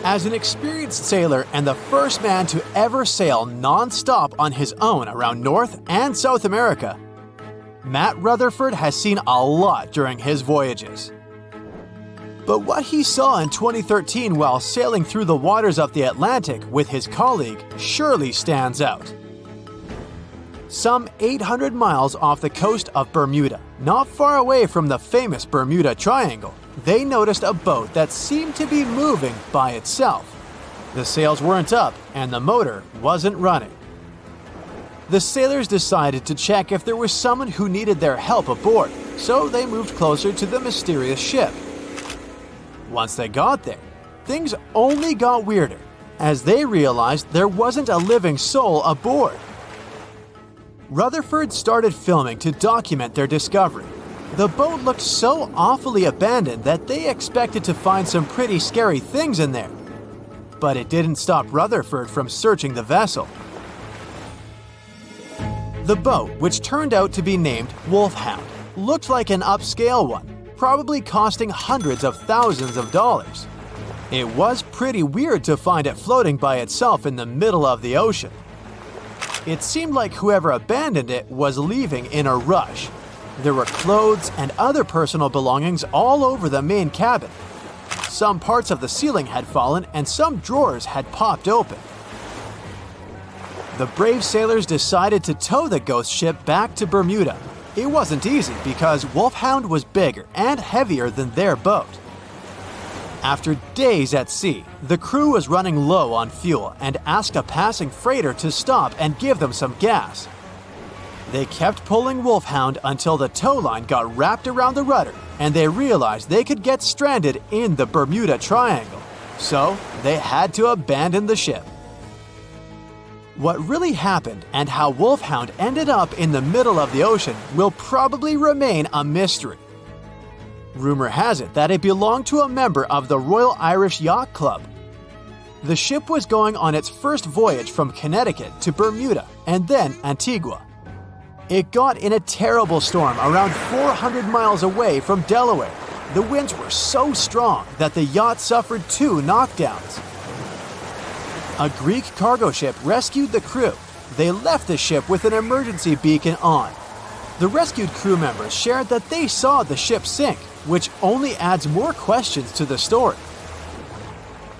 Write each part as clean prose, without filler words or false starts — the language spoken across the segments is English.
As an experienced sailor and the first man to ever sail non-stop on his own around North and South America, Matt Rutherford has seen a lot during his voyages. But what he saw in 2013 while sailing through the waters of the Atlantic with his colleague surely stands out. Some 800 miles off the coast of Bermuda, not far away from the famous Bermuda Triangle, they noticed a boat that seemed to be moving by itself. The sails weren't up and the motor wasn't running. The sailors decided to check if there was someone who needed their help aboard, so they moved closer to the mysterious ship. Once they got there, things only got weirder, as they realized there wasn't a living soul aboard. Rutherford started filming to document their discovery. The boat looked so awfully abandoned that they expected to find some pretty scary things in there. But it didn't stop Rutherford from searching the vessel. The boat, which turned out to be named Wolfhound, looked like an upscale one, probably costing hundreds of thousands of dollars. It was pretty weird to find it floating by itself in the middle of the ocean. It seemed like whoever abandoned it was leaving in a rush. There were clothes and other personal belongings all over the main cabin. Some parts of the ceiling had fallen and some drawers had popped open. The brave sailors decided to tow the ghost ship back to Bermuda. It wasn't easy because Wolfhound was bigger and heavier than their boat. After days at sea, the crew was running low on fuel and asked a passing freighter to stop and give them some gas. They kept pulling Wolfhound until the tow line got wrapped around the rudder and they realized they could get stranded in the Bermuda Triangle. So they had to abandon the ship. What really happened and how Wolfhound ended up in the middle of the ocean will probably remain a mystery. Rumor has it that it belonged to a member of the Royal Irish Yacht Club. The ship was going on its first voyage from Connecticut to Bermuda and then Antigua. It got in a terrible storm around 400 miles away from Delaware. The winds were so strong that the yacht suffered 2 knockdowns. A Greek cargo ship rescued the crew. They left the ship with an emergency beacon on. The rescued crew members shared that they saw the ship sink, which only adds more questions to the story.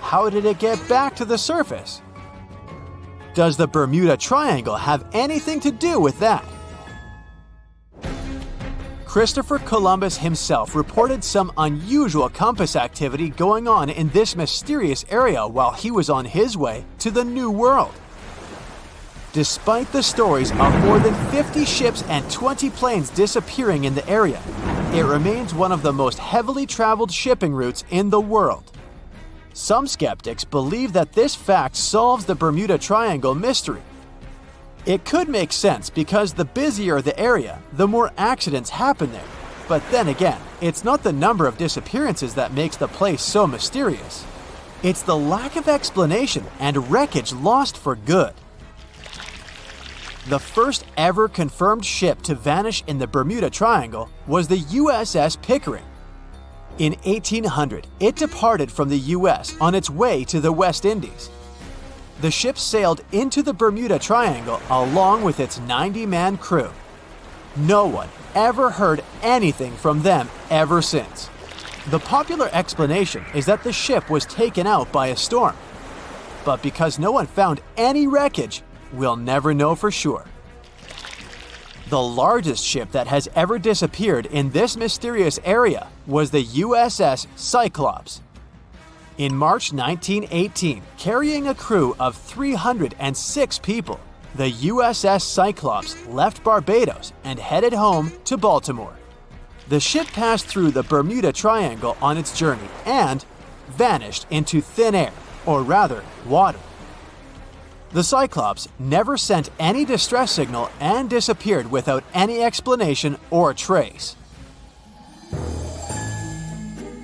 How did it get back to the surface? Does the Bermuda Triangle have anything to do with that? Christopher Columbus himself reported some unusual compass activity going on in this mysterious area while he was on his way to the New World. Despite the stories of more than 50 ships and 20 planes disappearing in the area, it remains one of the most heavily traveled shipping routes in the world. Some skeptics believe that this fact solves the Bermuda Triangle mystery. It could make sense because the busier the area, the more accidents happen there. But then again, it's not the number of disappearances that makes the place so mysterious. It's the lack of explanation and wreckage lost for good. The first ever confirmed ship to vanish in the Bermuda Triangle was the USS Pickering. In 1800, it departed from the US on its way to the West Indies. The ship sailed into the Bermuda Triangle along with its 90-man crew. No one ever heard anything from them ever since. The popular explanation is that the ship was taken out by a storm. But because no one found any wreckage, we'll never know for sure. The largest ship that has ever disappeared in this mysterious area was the USS Cyclops. In March 1918, carrying a crew of 306 people, the USS Cyclops left Barbados and headed home to Baltimore. The ship passed through the Bermuda Triangle on its journey and vanished into thin air, or rather, water. The Cyclops never sent any distress signal and disappeared without any explanation or trace.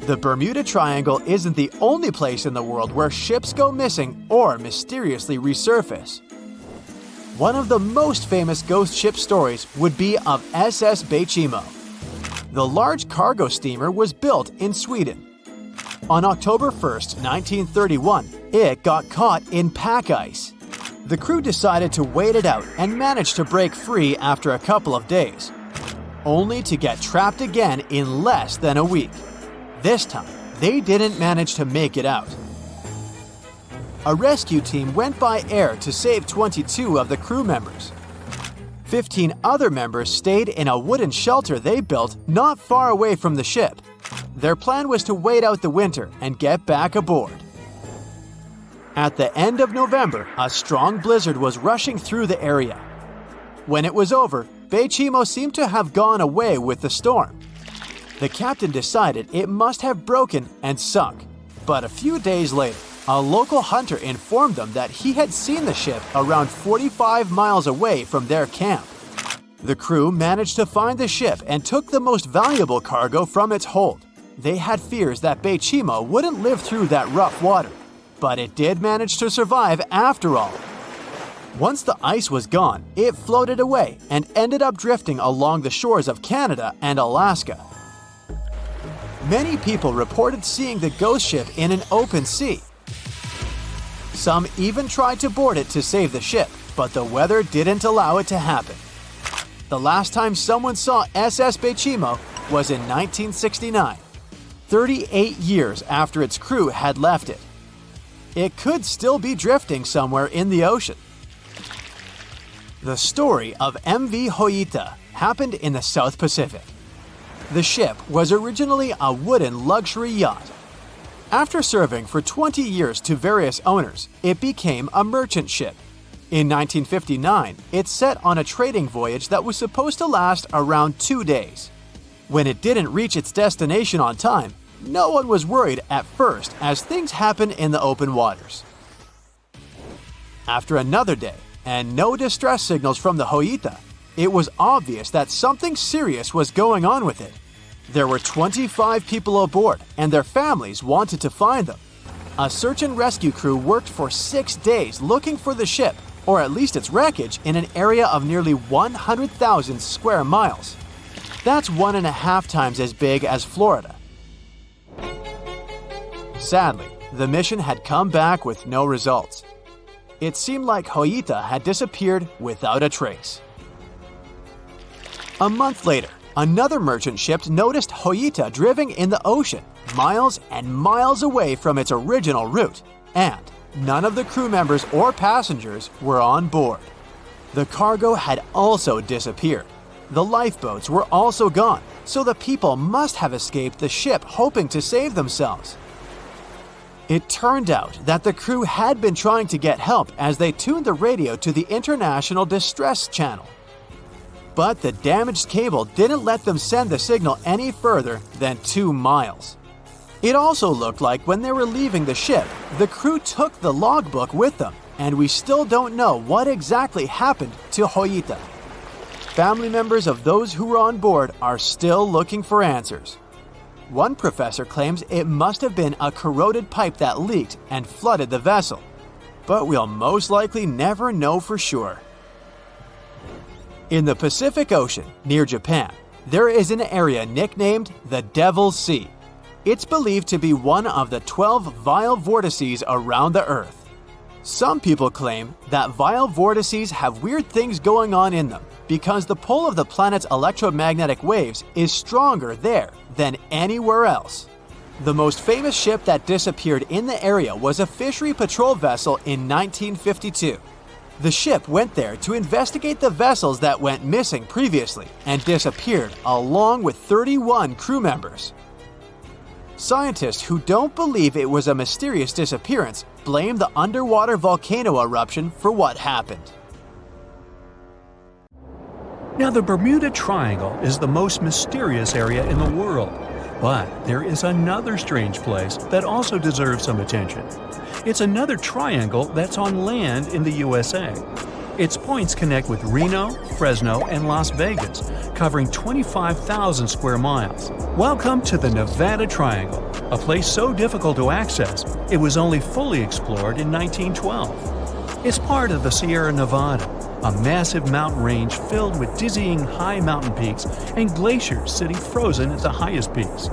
The Bermuda Triangle isn't the only place in the world where ships go missing or mysteriously resurface. One of the most famous ghost ship stories would be of SS Bechimo. The large cargo steamer was built in Sweden. On October 1st, 1931, it got caught in pack ice. The crew decided to wait it out and managed to break free after a couple of days, only to get trapped again in less than a week. This time, they didn't manage to make it out. A rescue team went by air to save 22 of the crew members. 15 other members stayed in a wooden shelter they built not far away from the ship. Their plan was to wait out the winter and get back aboard. At the end of November, a strong blizzard was rushing through the area. When it was over, Beichimo seemed to have gone away with the storm. The captain decided it must have broken and sunk, but a few days later, a local hunter informed them that he had seen the ship around 45 miles away from their camp. The crew managed to find the ship and took the most valuable cargo from its hold. They had fears that Beichimo wouldn't live through that rough water, but it did manage to survive after all. Once the ice was gone, it floated away and ended up drifting along the shores of Canada and Alaska. Many people reported seeing the ghost ship in an open sea. Some even tried to board it to save the ship, but the weather didn't allow it to happen. The last time someone saw SS Beichimo was in 1969, 38 years after its crew had left it. It could still be drifting somewhere in the ocean. The story of MV Hoita happened in the South Pacific. The ship was originally a wooden luxury yacht. After serving for 20 years to various owners, it became a merchant ship. In 1959, it set on a trading voyage that was supposed to last around 2 days. When it didn't reach its destination on time, no one was worried at first, as things happen in the open waters. After another day, and no distress signals from the Hoita, it was obvious that something serious was going on with it. There were 25 people aboard, and their families wanted to find them. A search and rescue crew worked for 6 days looking for the ship, or at least its wreckage, in an area of nearly 100,000 square miles. That's 1.5 times as big as Florida. Sadly, the mission had come back with no results. It seemed like Hoita had disappeared without a trace. A month later, another merchant ship noticed Hoita drifting in the ocean, miles and miles away from its original route, and none of the crew members or passengers were on board. The cargo had also disappeared. The lifeboats were also gone, so the people must have escaped the ship hoping to save themselves. It turned out that the crew had been trying to get help as they tuned the radio to the International Distress Channel. But the damaged cable didn't let them send the signal any further than 2 miles. It also looked like when they were leaving the ship, the crew took the logbook with them, and we still don't know what exactly happened to Hoita. Family members of those who were on board are still looking for answers. One professor claims it must have been a corroded pipe that leaked and flooded the vessel, but we'll most likely never know for sure. In the Pacific Ocean, near Japan, there is an area nicknamed the Devil's Sea. It's believed to be one of the 12 vile vortices around the Earth. Some people claim that vile vortices have weird things going on in them because the pull of the planet's electromagnetic waves is stronger there than anywhere else. The most famous ship that disappeared in the area was a fishery patrol vessel in 1952. The ship went there to investigate the vessels that went missing previously and disappeared along with 31 crew members. Scientists who don't believe it was a mysterious disappearance blame the underwater volcano eruption for what happened. Now, the Bermuda Triangle is the most mysterious area in the world, but there is another strange place that also deserves some attention. It's another triangle that's on land in the USA. Its points connect with Reno, Fresno, and Las Vegas, covering 25,000 square miles. Welcome to the Nevada Triangle, a place so difficult to access, it was only fully explored in 1912. It's part of the Sierra Nevada, a massive mountain range filled with dizzying high mountain peaks and glaciers sitting frozen at the highest peaks.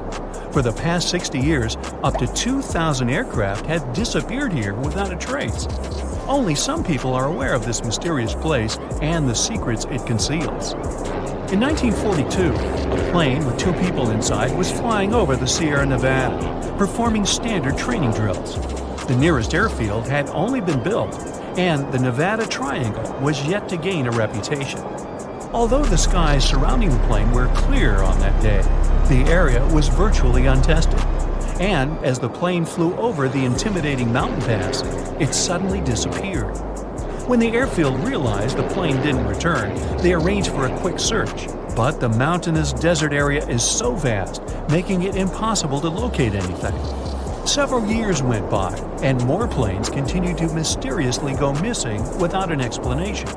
For the past 60 years, up to 2,000 aircraft had disappeared here without a trace. Only some people are aware of this mysterious place and the secrets it conceals. In 1942, a plane with 2 people inside was flying over the Sierra Nevada, performing standard training drills. The nearest airfield had only been built, and the Nevada Triangle was yet to gain a reputation. Although the skies surrounding the plane were clear on that day, the area was virtually untested. And as the plane flew over the intimidating mountain pass, it suddenly disappeared. When the airfield realized the plane didn't return, they arranged for a quick search. But the mountainous desert area is so vast, making it impossible to locate anything. Several years went by, and more planes continued to mysteriously go missing without an explanation.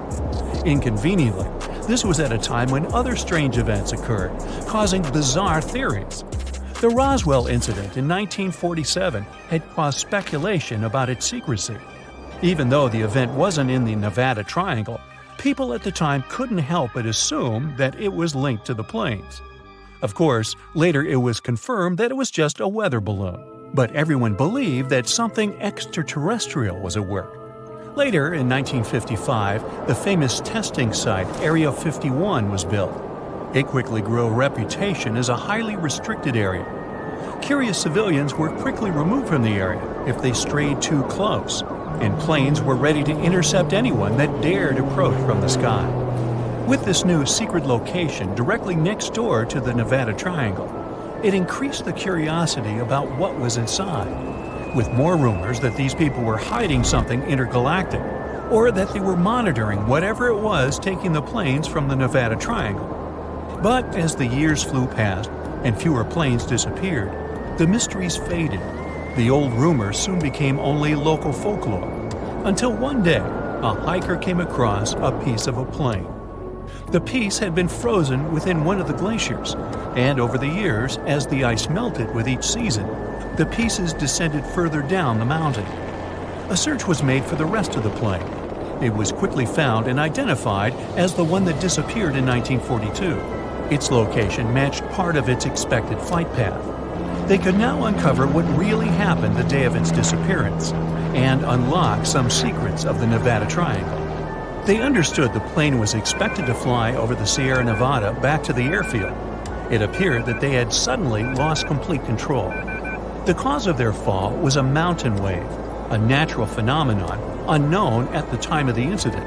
Inconveniently, this was at a time when other strange events occurred, causing bizarre theories. The Roswell incident in 1947 had caused speculation about its secrecy. Even though the event wasn't in the Nevada Triangle, people at the time couldn't help but assume that it was linked to the planes. Of course, later it was confirmed that it was just a weather balloon, but everyone believed that something extraterrestrial was at work. Later, in 1955, the famous testing site Area 51 was built. It quickly grew a reputation as a highly restricted area. Curious civilians were quickly removed from the area if they strayed too close, and planes were ready to intercept anyone that dared approach from the sky. With this new secret location directly next door to the Nevada Triangle, it increased the curiosity about what was inside, with more rumors that these people were hiding something intergalactic, or that they were monitoring whatever it was taking the planes from the Nevada Triangle. But as the years flew past and fewer planes disappeared, the mysteries faded. The old rumors soon became only local folklore, until one day a hiker came across a piece of a plane. The piece had been frozen within one of the glaciers, and over the years, as the ice melted with each season, the pieces descended further down the mountain. A search was made for the rest of the plane. It was quickly found and identified as the one that disappeared in 1942. Its location matched part of its expected flight path. They could now uncover what really happened the day of its disappearance and unlock some secrets of the Nevada Triangle. They understood the plane was expected to fly over the Sierra Nevada back to the airfield. It appeared that they had suddenly lost complete control. The cause of their fall was a mountain wave, a natural phenomenon unknown at the time of the incident.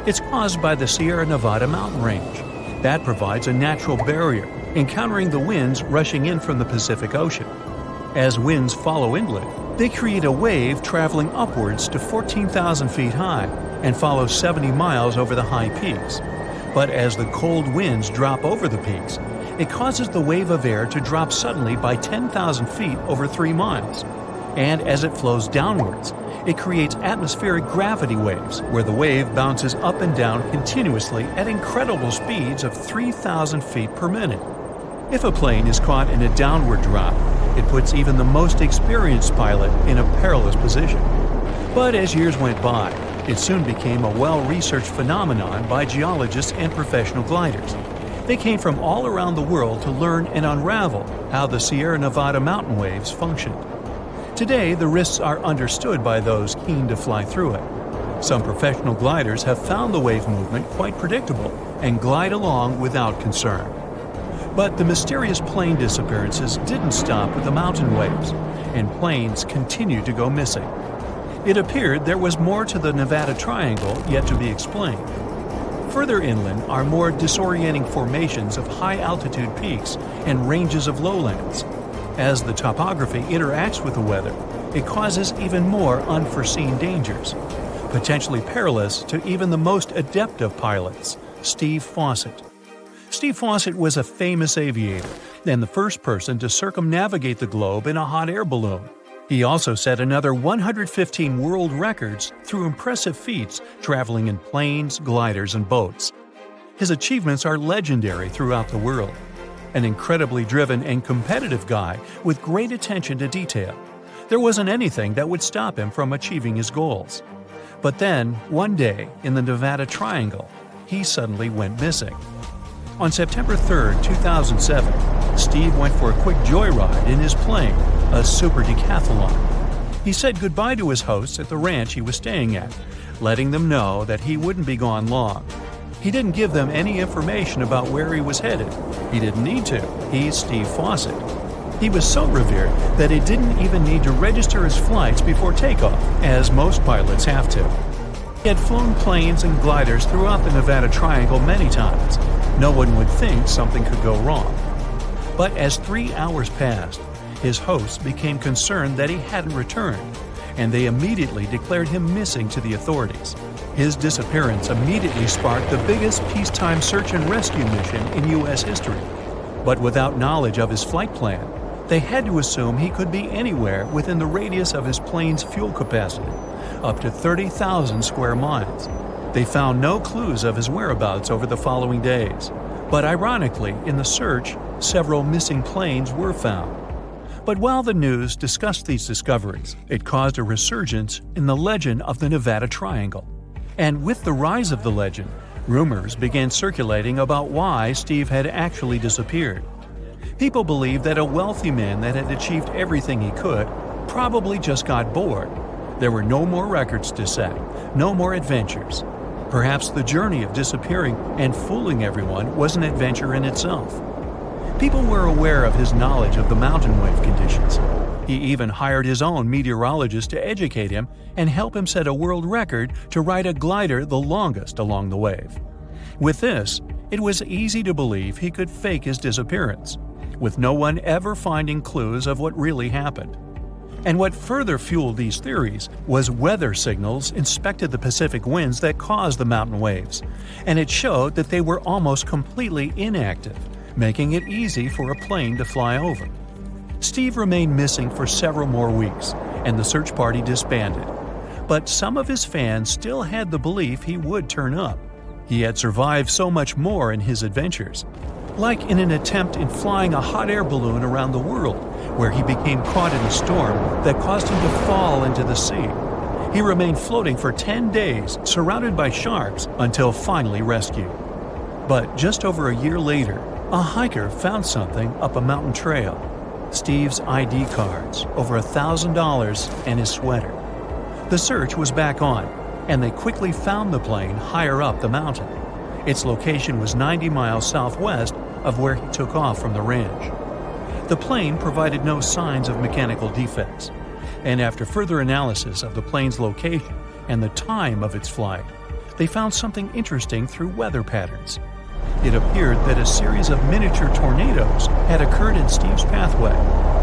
It's caused by the Sierra Nevada mountain range. That provides a natural barrier, encountering the winds rushing in from the Pacific Ocean. As winds follow inland, they create a wave traveling upwards to 14,000 feet high and follow 70 miles over the high peaks. But as the cold winds drop over the peaks, it causes the wave of air to drop suddenly by 10,000 feet over 3 miles. And as it flows downwards, it creates atmospheric gravity waves, where the wave bounces up and down continuously at incredible speeds of 3,000 feet per minute. If a plane is caught in a downward drop, it puts even the most experienced pilot in a perilous position. But as years went by, it soon became a well-researched phenomenon by geologists and professional gliders. They came from all around the world to learn and unravel how the Sierra Nevada mountain waves functioned. Today, the risks are understood by those keen to fly through it. Some professional gliders have found the wave movement quite predictable and glide along without concern. But the mysterious plane disappearances didn't stop with the mountain waves, and planes continued to go missing. It appeared there was more to the Nevada Triangle yet to be explained. Further inland are more disorienting formations of high-altitude peaks and ranges of lowlands. As the topography interacts with the weather, it causes even more unforeseen dangers, potentially perilous to even the most adept of pilots, Steve Fossett. Steve Fossett was a famous aviator and the first person to circumnavigate the globe in a hot air balloon. He also set another 115 world records through impressive feats traveling in planes, gliders, and boats. His achievements are legendary throughout the world. An incredibly driven and competitive guy with great attention to detail. There wasn't anything that would stop him from achieving his goals. But then, one day, in the Nevada Triangle, he suddenly went missing. On September 3, 2007, Steve went for a quick joyride in his plane, a super decathlon. He said goodbye to his hosts at the ranch he was staying at, letting them know that he wouldn't be gone long. He didn't give them any information about where he was headed. He didn't need to. He's Steve Fossett. He was so revered that he didn't even need to register his flights before takeoff, as most pilots have to. He had flown planes and gliders throughout the Nevada Triangle many times. No one would think something could go wrong. But as 3 hours passed, his hosts became concerned that he hadn't returned, and they immediately declared him missing to the authorities. His disappearance immediately sparked the biggest peacetime search and rescue mission in U.S. history. But without knowledge of his flight plan, they had to assume he could be anywhere within the radius of his plane's fuel capacity, up to 30,000 square miles. They found no clues of his whereabouts over the following days. But ironically, in the search, several missing planes were found. But while the news discussed these discoveries, it caused a resurgence in the legend of the Nevada Triangle. And with the rise of the legend, rumors began circulating about why Steve had actually disappeared. People believed that a wealthy man that had achieved everything he could probably just got bored. There were no more records to set, no more adventures. Perhaps the journey of disappearing and fooling everyone was an adventure in itself. People were aware of his knowledge of the mountain wave conditions. He even hired his own meteorologist to educate him and help him set a world record to ride a glider the longest along the wave. With this, it was easy to believe he could fake his disappearance, with no one ever finding clues of what really happened. And what further fueled these theories was weather signals inspected the Pacific winds that caused the mountain waves, and it showed that they were almost completely inactive, making it easy for a plane to fly over. Steve remained missing for several more weeks, and the search party disbanded. But some of his fans still had the belief he would turn up. He had survived so much more in his adventures, like in an attempt in flying a hot air balloon around the world, where he became caught in a storm that caused him to fall into the sea. He remained floating for 10 days, surrounded by sharks, until finally rescued. But just over a year later, a hiker found something up a mountain trail: Steve's ID cards, over $1,000, and his sweater. The search was back on, and they quickly found the plane higher up the mountain. Its location was 90 miles southwest of where he took off from the ranch. The plane provided no signs of mechanical defects, and after further analysis of the plane's location and the time of its flight, they found something interesting through weather patterns. It appeared that a series of miniature tornadoes had occurred in Steve's pathway,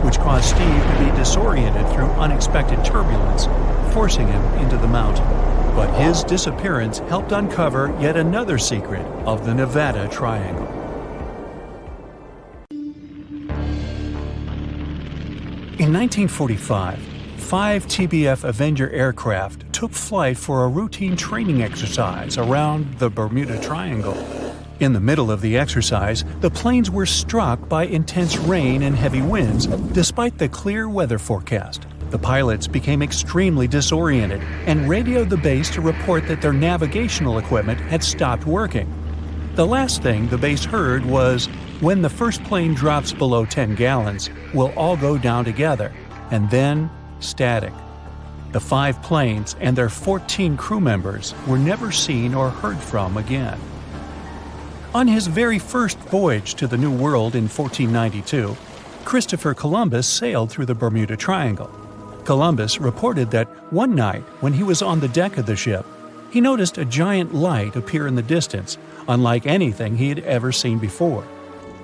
which caused Steve to be disoriented through unexpected turbulence, forcing him into the mountain. But his disappearance helped uncover yet another secret of the Nevada Triangle. In 1945, 5 TBF Avenger aircraft took flight for a routine training exercise around the Bermuda Triangle. In the middle of the exercise, the planes were struck by intense rain and heavy winds, despite the clear weather forecast. The pilots became extremely disoriented and radioed the base to report that their navigational equipment had stopped working. The last thing the base heard was, "When the first plane drops below 10 gallons, we'll all go down together," and then static. The 5 planes and their 14 crew members were never seen or heard from again. On his very first voyage to the New World in 1492, Christopher Columbus sailed through the Bermuda Triangle. Columbus reported that one night when he was on the deck of the ship, he noticed a giant light appear in the distance, unlike anything he had ever seen before.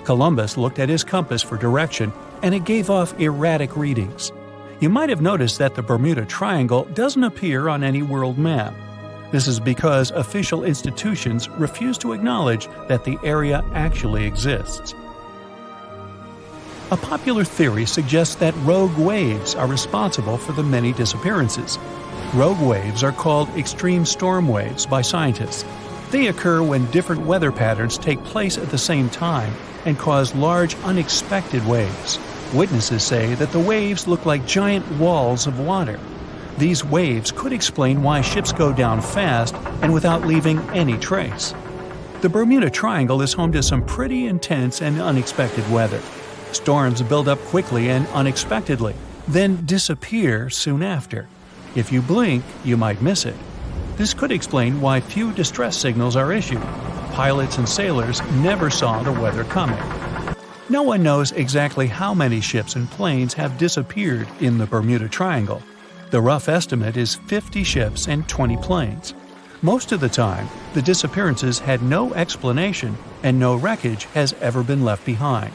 Columbus looked at his compass for direction, and it gave off erratic readings. You might have noticed that the Bermuda Triangle doesn't appear on any world map. This is because official institutions refuse to acknowledge that the area actually exists. A popular theory suggests that rogue waves are responsible for the many disappearances. Rogue waves are called extreme storm waves by scientists. They occur when different weather patterns take place at the same time and cause large unexpected waves. Witnesses say that the waves look like giant walls of water. These waves could explain why ships go down fast and without leaving any trace. The Bermuda Triangle is home to some pretty intense and unexpected weather. Storms build up quickly and unexpectedly, then disappear soon after. If you blink, you might miss it. This could explain why few distress signals are issued. Pilots and sailors never saw the weather coming. No one knows exactly how many ships and planes have disappeared in the Bermuda Triangle. The rough estimate is 50 ships and 20 planes. Most of the time, the disappearances had no explanation and no wreckage has ever been left behind.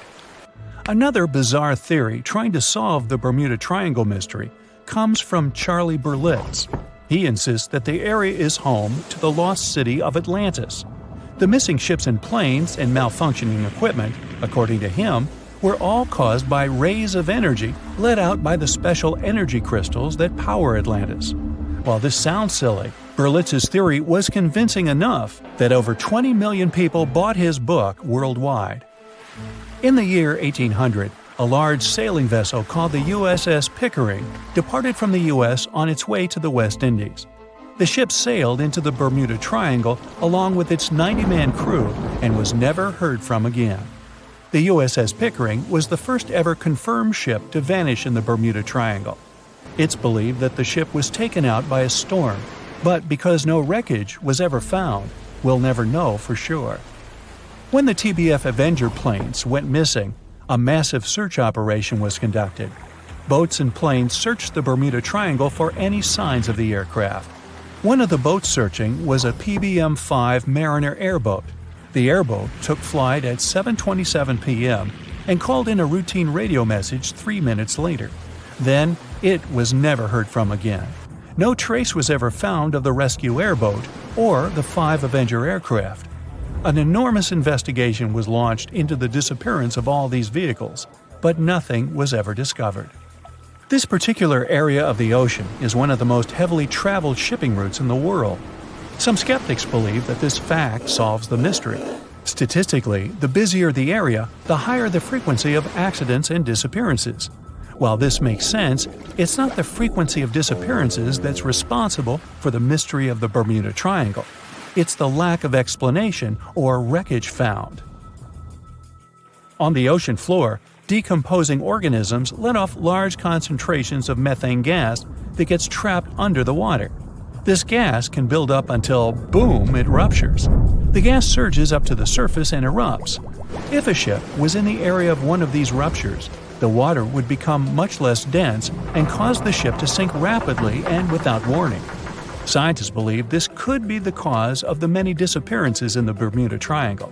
Another bizarre theory trying to solve the Bermuda Triangle mystery comes from Charlie Berlitz. He insists that the area is home to the lost city of Atlantis. The missing ships and planes and malfunctioning equipment, according to him, were all caused by rays of energy let out by the special energy crystals that power Atlantis. While this sounds silly, Berlitz's theory was convincing enough that over 20 million people bought his book worldwide. In the year 1800, a large sailing vessel called the USS Pickering departed from the U.S. on its way to the West Indies. The ship sailed into the Bermuda Triangle along with its 90-man crew and was never heard from again. The USS Pickering was the first ever confirmed ship to vanish in the Bermuda Triangle. It's believed that the ship was taken out by a storm, but because no wreckage was ever found, we'll never know for sure. When the TBF Avenger planes went missing, a massive search operation was conducted. Boats and planes searched the Bermuda Triangle for any signs of the aircraft. One of the boats searching was a PBM-5 Mariner airboat. The airboat took flight at 7:27 p.m. and called in a routine radio message 3 minutes later. Then, it was never heard from again. No trace was ever found of the rescue airboat or the 5 Avenger aircraft. An enormous investigation was launched into the disappearance of all these vehicles, but nothing was ever discovered. This particular area of the ocean is one of the most heavily traveled shipping routes in the world. Some skeptics believe that this fact solves the mystery. Statistically, the busier the area, the higher the frequency of accidents and disappearances. While this makes sense, it's not the frequency of disappearances that's responsible for the mystery of the Bermuda Triangle. It's the lack of explanation or wreckage found. On the ocean floor, decomposing organisms let off large concentrations of methane gas that gets trapped under the water. This gas can build up until, boom, it ruptures. The gas surges up to the surface and erupts. If a ship was in the area of one of these ruptures, the water would become much less dense and cause the ship to sink rapidly and without warning. Scientists believe this could be the cause of the many disappearances in the Bermuda Triangle.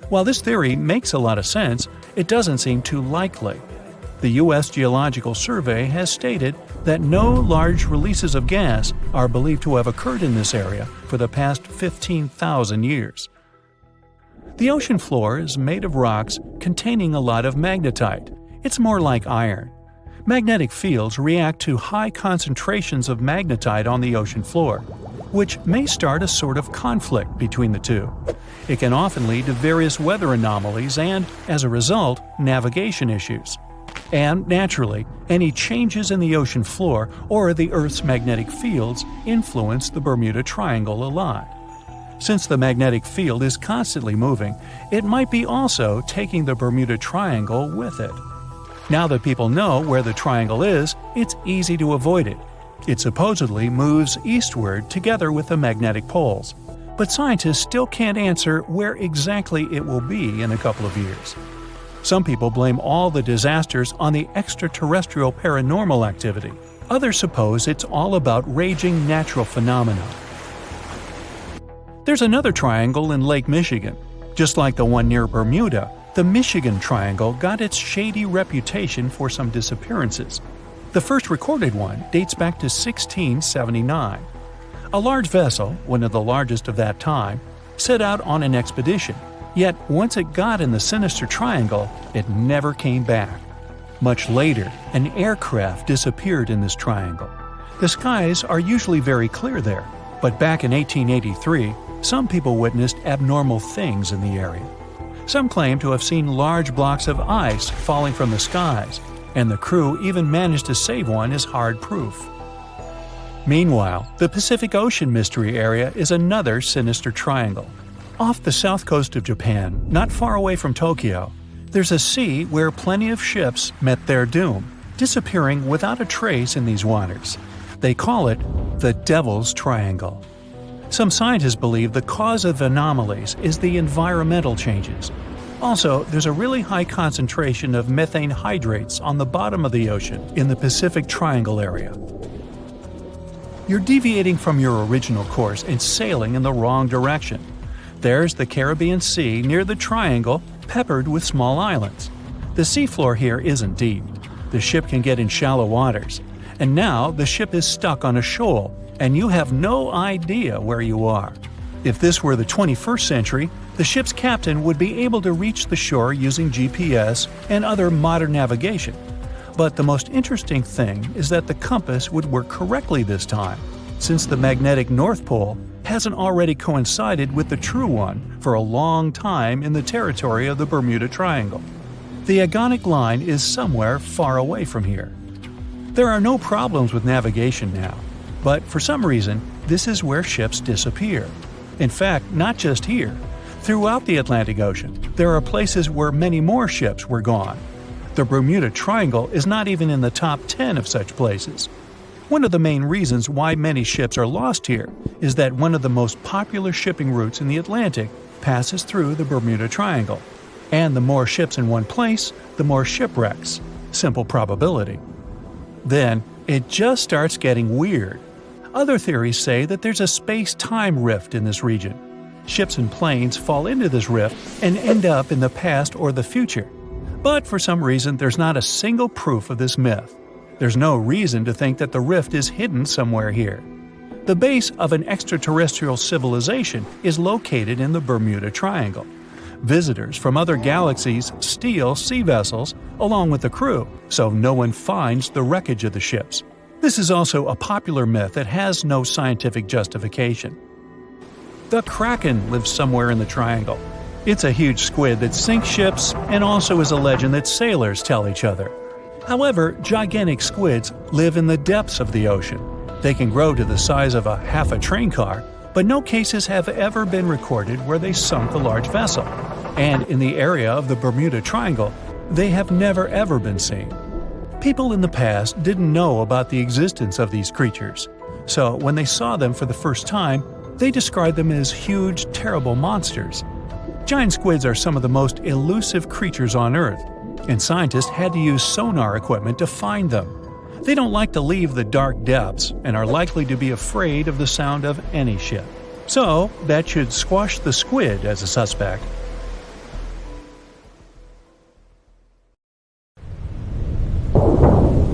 While this theory makes a lot of sense, it doesn't seem too likely. The U.S. Geological Survey has stated that no large releases of gas are believed to have occurred in this area for the past 15,000 years. The ocean floor is made of rocks containing a lot of magnetite. It's more like iron. Magnetic fields react to high concentrations of magnetite on the ocean floor, which may start a sort of conflict between the two. It can often lead to various weather anomalies and, as a result, navigation issues. And, naturally, any changes in the ocean floor or the Earth's magnetic fields influence the Bermuda Triangle a lot. Since the magnetic field is constantly moving, it might be also taking the Bermuda Triangle with it. Now that people know where the triangle is, it's easy to avoid it. It supposedly moves eastward together with the magnetic poles, but scientists still can't answer where exactly it will be in a couple of years. Some people blame all the disasters on the extraterrestrial paranormal activity. Others suppose it's all about raging natural phenomena. There's another triangle in Lake Michigan. Just like the one near Bermuda, the Michigan Triangle got its shady reputation for some disappearances. The first recorded one dates back to 1679. A large vessel, one of the largest of that time, set out on an expedition, yet once it got in the sinister triangle, it never came back. Much later, an aircraft disappeared in this triangle. The skies are usually very clear there, but back in 1883, some people witnessed abnormal things in the area. Some claim to have seen large blocks of ice falling from the skies, and the crew even managed to save one as hard proof. Meanwhile, the Pacific Ocean Mystery Area is another sinister triangle. Off the south coast of Japan, not far away from Tokyo, There's a sea where plenty of ships met their doom, disappearing without a trace in these waters. They call it the Devil's Triangle. Some scientists believe the cause of anomalies is the environmental changes. Also, there's a really high concentration of methane hydrates on the bottom of the ocean in the Pacific Triangle area. You're deviating from your original course and sailing in the wrong direction. There's the Caribbean Sea near the triangle, peppered with small islands. The seafloor here isn't deep. The ship can get in shallow waters. And now the ship is stuck on a shoal, and you have no idea where you are. If this were the 21st century, the ship's captain would be able to reach the shore using GPS and other modern navigation. But the most interesting thing is that the compass would work correctly this time, since the magnetic North Pole hasn't already coincided with the true one for a long time in the territory of the Bermuda Triangle. The agonic line is somewhere far away from here. There are no problems with navigation now, but for some reason, this is where ships disappear. In fact, not just here. Throughout the Atlantic Ocean, there are places where many more ships were gone. The Bermuda Triangle is not even in the top 10 of such places. One of the main reasons why many ships are lost here is that one of the most popular shipping routes in the Atlantic passes through the Bermuda Triangle. And the more ships in one place, the more shipwrecks. Simple probability. Then, it just starts getting weird. Other theories say that there's a space-time rift in this region. Ships and planes fall into this rift and end up in the past or the future. But for some reason, there's not a single proof of this myth. There's no reason to think that the rift is hidden somewhere here. The base of an extraterrestrial civilization is located in the Bermuda Triangle. Visitors from other galaxies steal sea vessels along with the crew, so no one finds the wreckage of the ships. This is also a popular myth that has no scientific justification. The Kraken lives somewhere in the triangle. It's a huge squid that sinks ships and also is a legend that sailors tell each other. However, gigantic squids live in the depths of the ocean. They can grow to the size of half a train car, but no cases have ever been recorded where they sunk a large vessel. And in the area of the Bermuda Triangle, they have never ever been seen. People in the past didn't know about the existence of these creatures, so when they saw them for the first time, they described them as huge, terrible monsters. Giant squids are some of the most elusive creatures on Earth, and scientists had to use sonar equipment to find them. They don't like to leave the dark depths and are likely to be afraid of the sound of any ship. So, that should squash the squid as a suspect.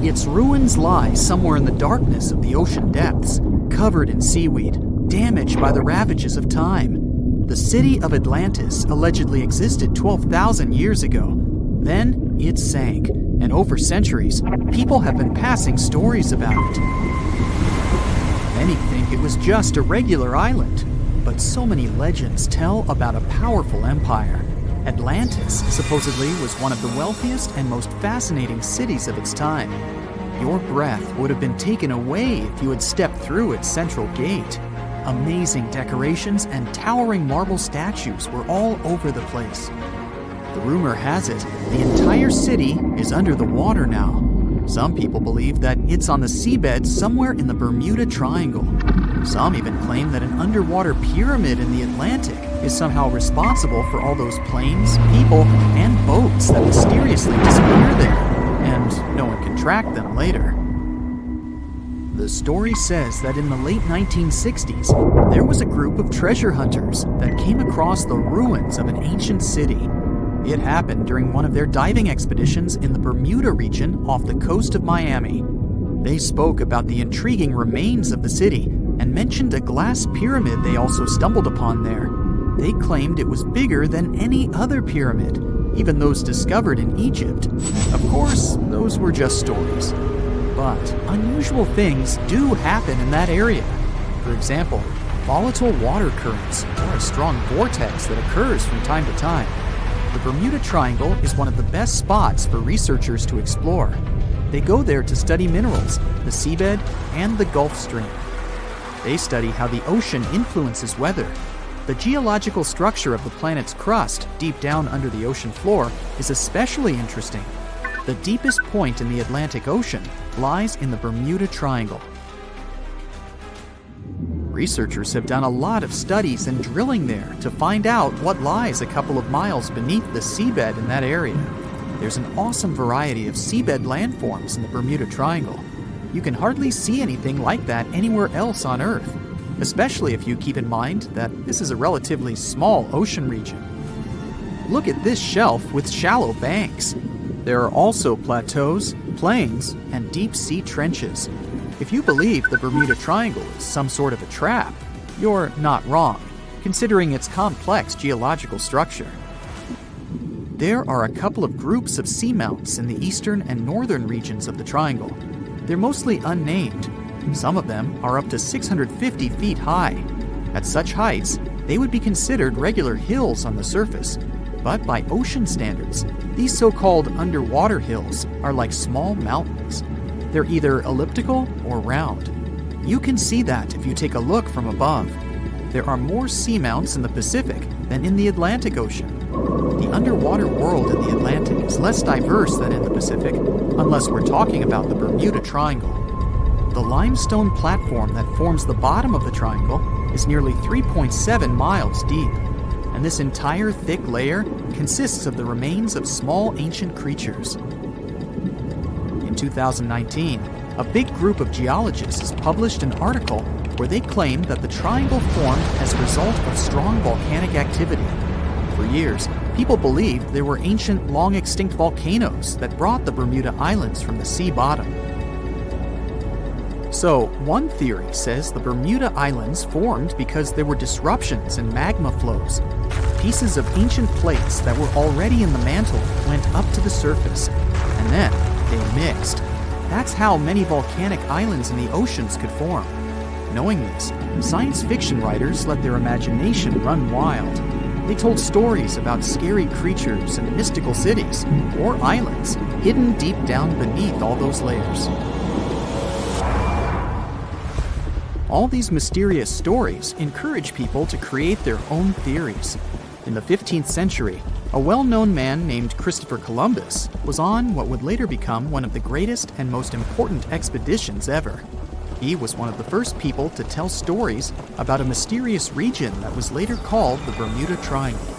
Its ruins lie somewhere in the darkness of the ocean depths, covered in seaweed, damaged by the ravages of time. The city of Atlantis allegedly existed 12,000 years ago. Then it sank, and over centuries, people have been passing stories about it. Many think it was just a regular island, but so many legends tell about a powerful empire. Atlantis supposedly was one of the wealthiest and most fascinating cities of its time. Your breath would have been taken away if you had stepped through its central gate. Amazing decorations and towering marble statues were all over the place. The rumor has it, the entire city is under the water now. Some people believe that it's on the seabed somewhere in the Bermuda Triangle. Some even claim that an underwater pyramid in the Atlantic is somehow responsible for all those planes, people, and boats that mysteriously disappear there, and no one can track them later. The story says that in the late 1960s, there was a group of treasure hunters that came across the ruins of an ancient city. It happened during one of their diving expeditions in the Bermuda region off the coast of Miami. They spoke about the intriguing remains of the city and mentioned a glass pyramid they also stumbled upon there. They claimed it was bigger than any other pyramid, even those discovered in Egypt. Of course, those were just stories. But unusual things do happen in that area. For example, volatile water currents or a strong vortex that occurs from time to time. The Bermuda Triangle is one of the best spots for researchers to explore. They go there to study minerals, the seabed, and the Gulf Stream. They study how the ocean influences weather. The geological structure of the planet's crust, deep down under the ocean floor, is especially interesting. The deepest point in the Atlantic Ocean lies in the Bermuda Triangle. Researchers have done a lot of studies and drilling there to find out what lies a couple of miles beneath the seabed in that area. There's an awesome variety of seabed landforms in the Bermuda Triangle. You can hardly see anything like that anywhere else on Earth, especially if you keep in mind that this is a relatively small ocean region. Look at this shelf with shallow banks. There are also plateaus, plains, and deep-sea trenches. If you believe the Bermuda Triangle is some sort of a trap, you're not wrong, considering its complex geological structure. There are a couple of groups of seamounts in the eastern and northern regions of the triangle. They're mostly unnamed. Some of them are up to 650 feet high. At such heights, they would be considered regular hills on the surface. But by ocean standards, these so-called underwater hills are like small mountains. They're either elliptical or round. You can see that if you take a look from above. There are more seamounts in the Pacific than in the Atlantic Ocean. The underwater world in the Atlantic is less diverse than in the Pacific, unless we're talking about the Bermuda Triangle. The limestone platform that forms the bottom of the triangle is nearly 3.7 miles deep, and this entire thick layer consists of the remains of small ancient creatures. In 2019, a big group of geologists published an article where they claimed that the triangle formed as a result of strong volcanic activity. For years, people believed there were ancient, long-extinct volcanoes that brought the Bermuda Islands from the sea bottom. So, one theory says the Bermuda Islands formed because there were disruptions in magma flows. Pieces of ancient plates that were already in the mantle went up to the surface, and then they mixed. That's how many volcanic islands in the oceans could form. Knowing this, science fiction writers let their imagination run wild. They told stories about scary creatures and mystical cities, or islands, hidden deep down beneath all those layers. All these mysterious stories encourage people to create their own theories. In the 15th century, a well-known man named Christopher Columbus was on what would later become one of the greatest and most important expeditions ever. He was one of the first people to tell stories about a mysterious region that was later called the Bermuda Triangle.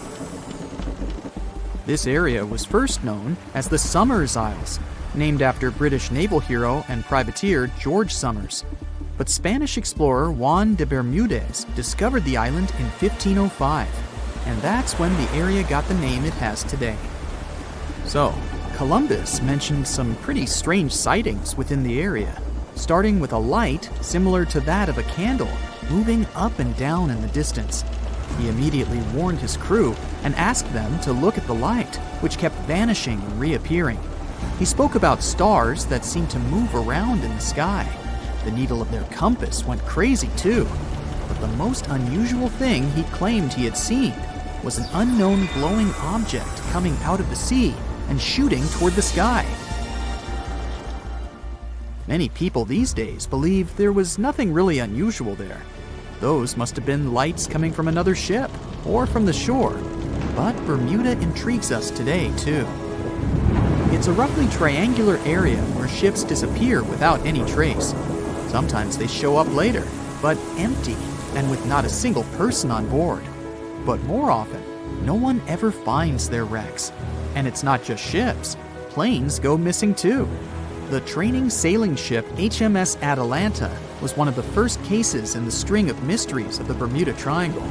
This area was first known as the Somers Isles, named after British naval hero and privateer George Somers. But Spanish explorer Juan de Bermudez discovered the island in 1505, and that's when the area got the name it has today. So, Columbus mentioned some pretty strange sightings within the area, starting with a light similar to that of a candle moving up and down in the distance. He immediately warned his crew and asked them to look at the light, which kept vanishing and reappearing. He spoke about stars that seemed to move around in the sky. The needle of their compass went crazy too. But the most unusual thing he claimed he had seen was an unknown glowing object coming out of the sea and shooting toward the sky. Many people these days believe there was nothing really unusual there. Those must have been lights coming from another ship or from the shore. But Bermuda intrigues us today too. It's a roughly triangular area where ships disappear without any trace. Sometimes they show up later, but empty and with not a single person on board. But more often, no one ever finds their wrecks. And it's not just ships. Planes go missing too. The training sailing ship HMS Atalanta was one of the first cases in the string of mysteries of the Bermuda Triangle.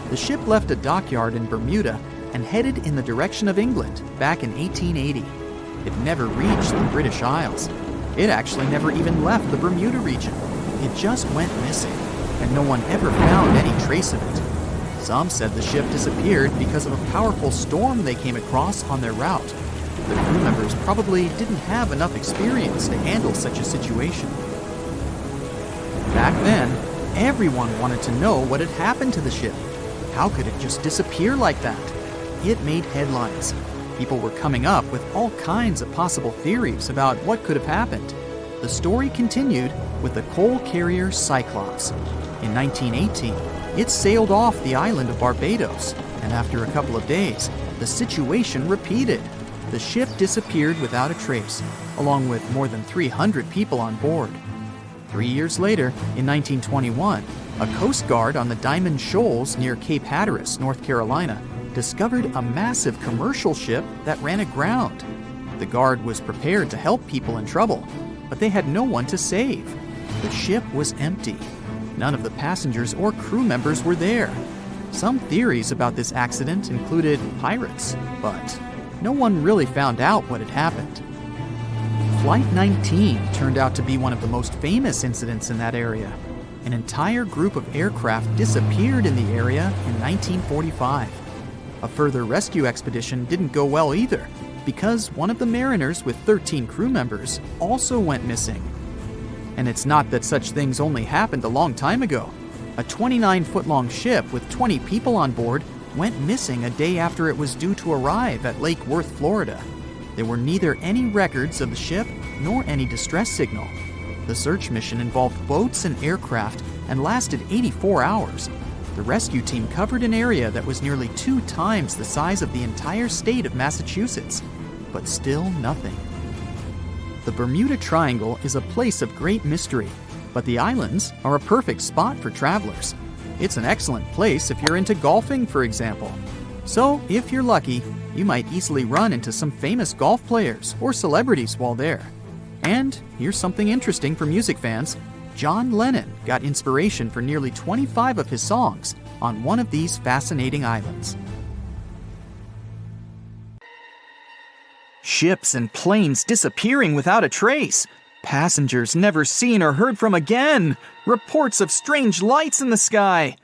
The ship left a dockyard in Bermuda and headed in the direction of England back in 1880. It never reached the British Isles. It actually never even left the Bermuda region. It just went missing, and no one ever found any trace of it. Some said the ship disappeared because of a powerful storm they came across on their route. The crew members probably didn't have enough experience to handle such a situation. Back then, everyone wanted to know what had happened to the ship. How could it just disappear like that? It made headlines. People were coming up with all kinds of possible theories about what could have happened. The story continued with the coal carrier Cyclops. In 1918, it sailed off the island of Barbados, and after a couple of days, the situation repeated. The ship disappeared without a trace, along with more than 300 people on board. 3 years later, in 1921, a Coast Guard on the Diamond Shoals near Cape Hatteras, North Carolina, discovered a massive commercial ship that ran aground. The Guard was prepared to help people in trouble, but they had no one to save. The ship was empty. None of the passengers or crew members were there. Some theories about this accident included pirates, but no one really found out what had happened. Flight 19 turned out to be one of the most famous incidents in that area. An entire group of aircraft disappeared in the area in 1945. A further rescue expedition didn't go well either, because one of the mariners with 13 crew members also went missing. And it's not that such things only happened a long time ago. A 29-foot-long ship with 20 people on board went missing a day after it was due to arrive at Lake Worth, Florida. There were neither any records of the ship nor any distress signal. The search mission involved boats and aircraft and lasted 84 hours. The rescue team covered an area that was nearly 2 times the size of the entire state of Massachusetts, but still nothing. The Bermuda Triangle is a place of great mystery, but the islands are a perfect spot for travelers. It's an excellent place if you're into golfing, for example. So, if you're lucky, you might easily run into some famous golf players or celebrities while there. And here's something interesting for music fans. John Lennon got inspiration for nearly 25 of his songs on one of these fascinating islands. Ships and planes disappearing without a trace. Passengers never seen or heard from again. Reports of strange lights in the sky.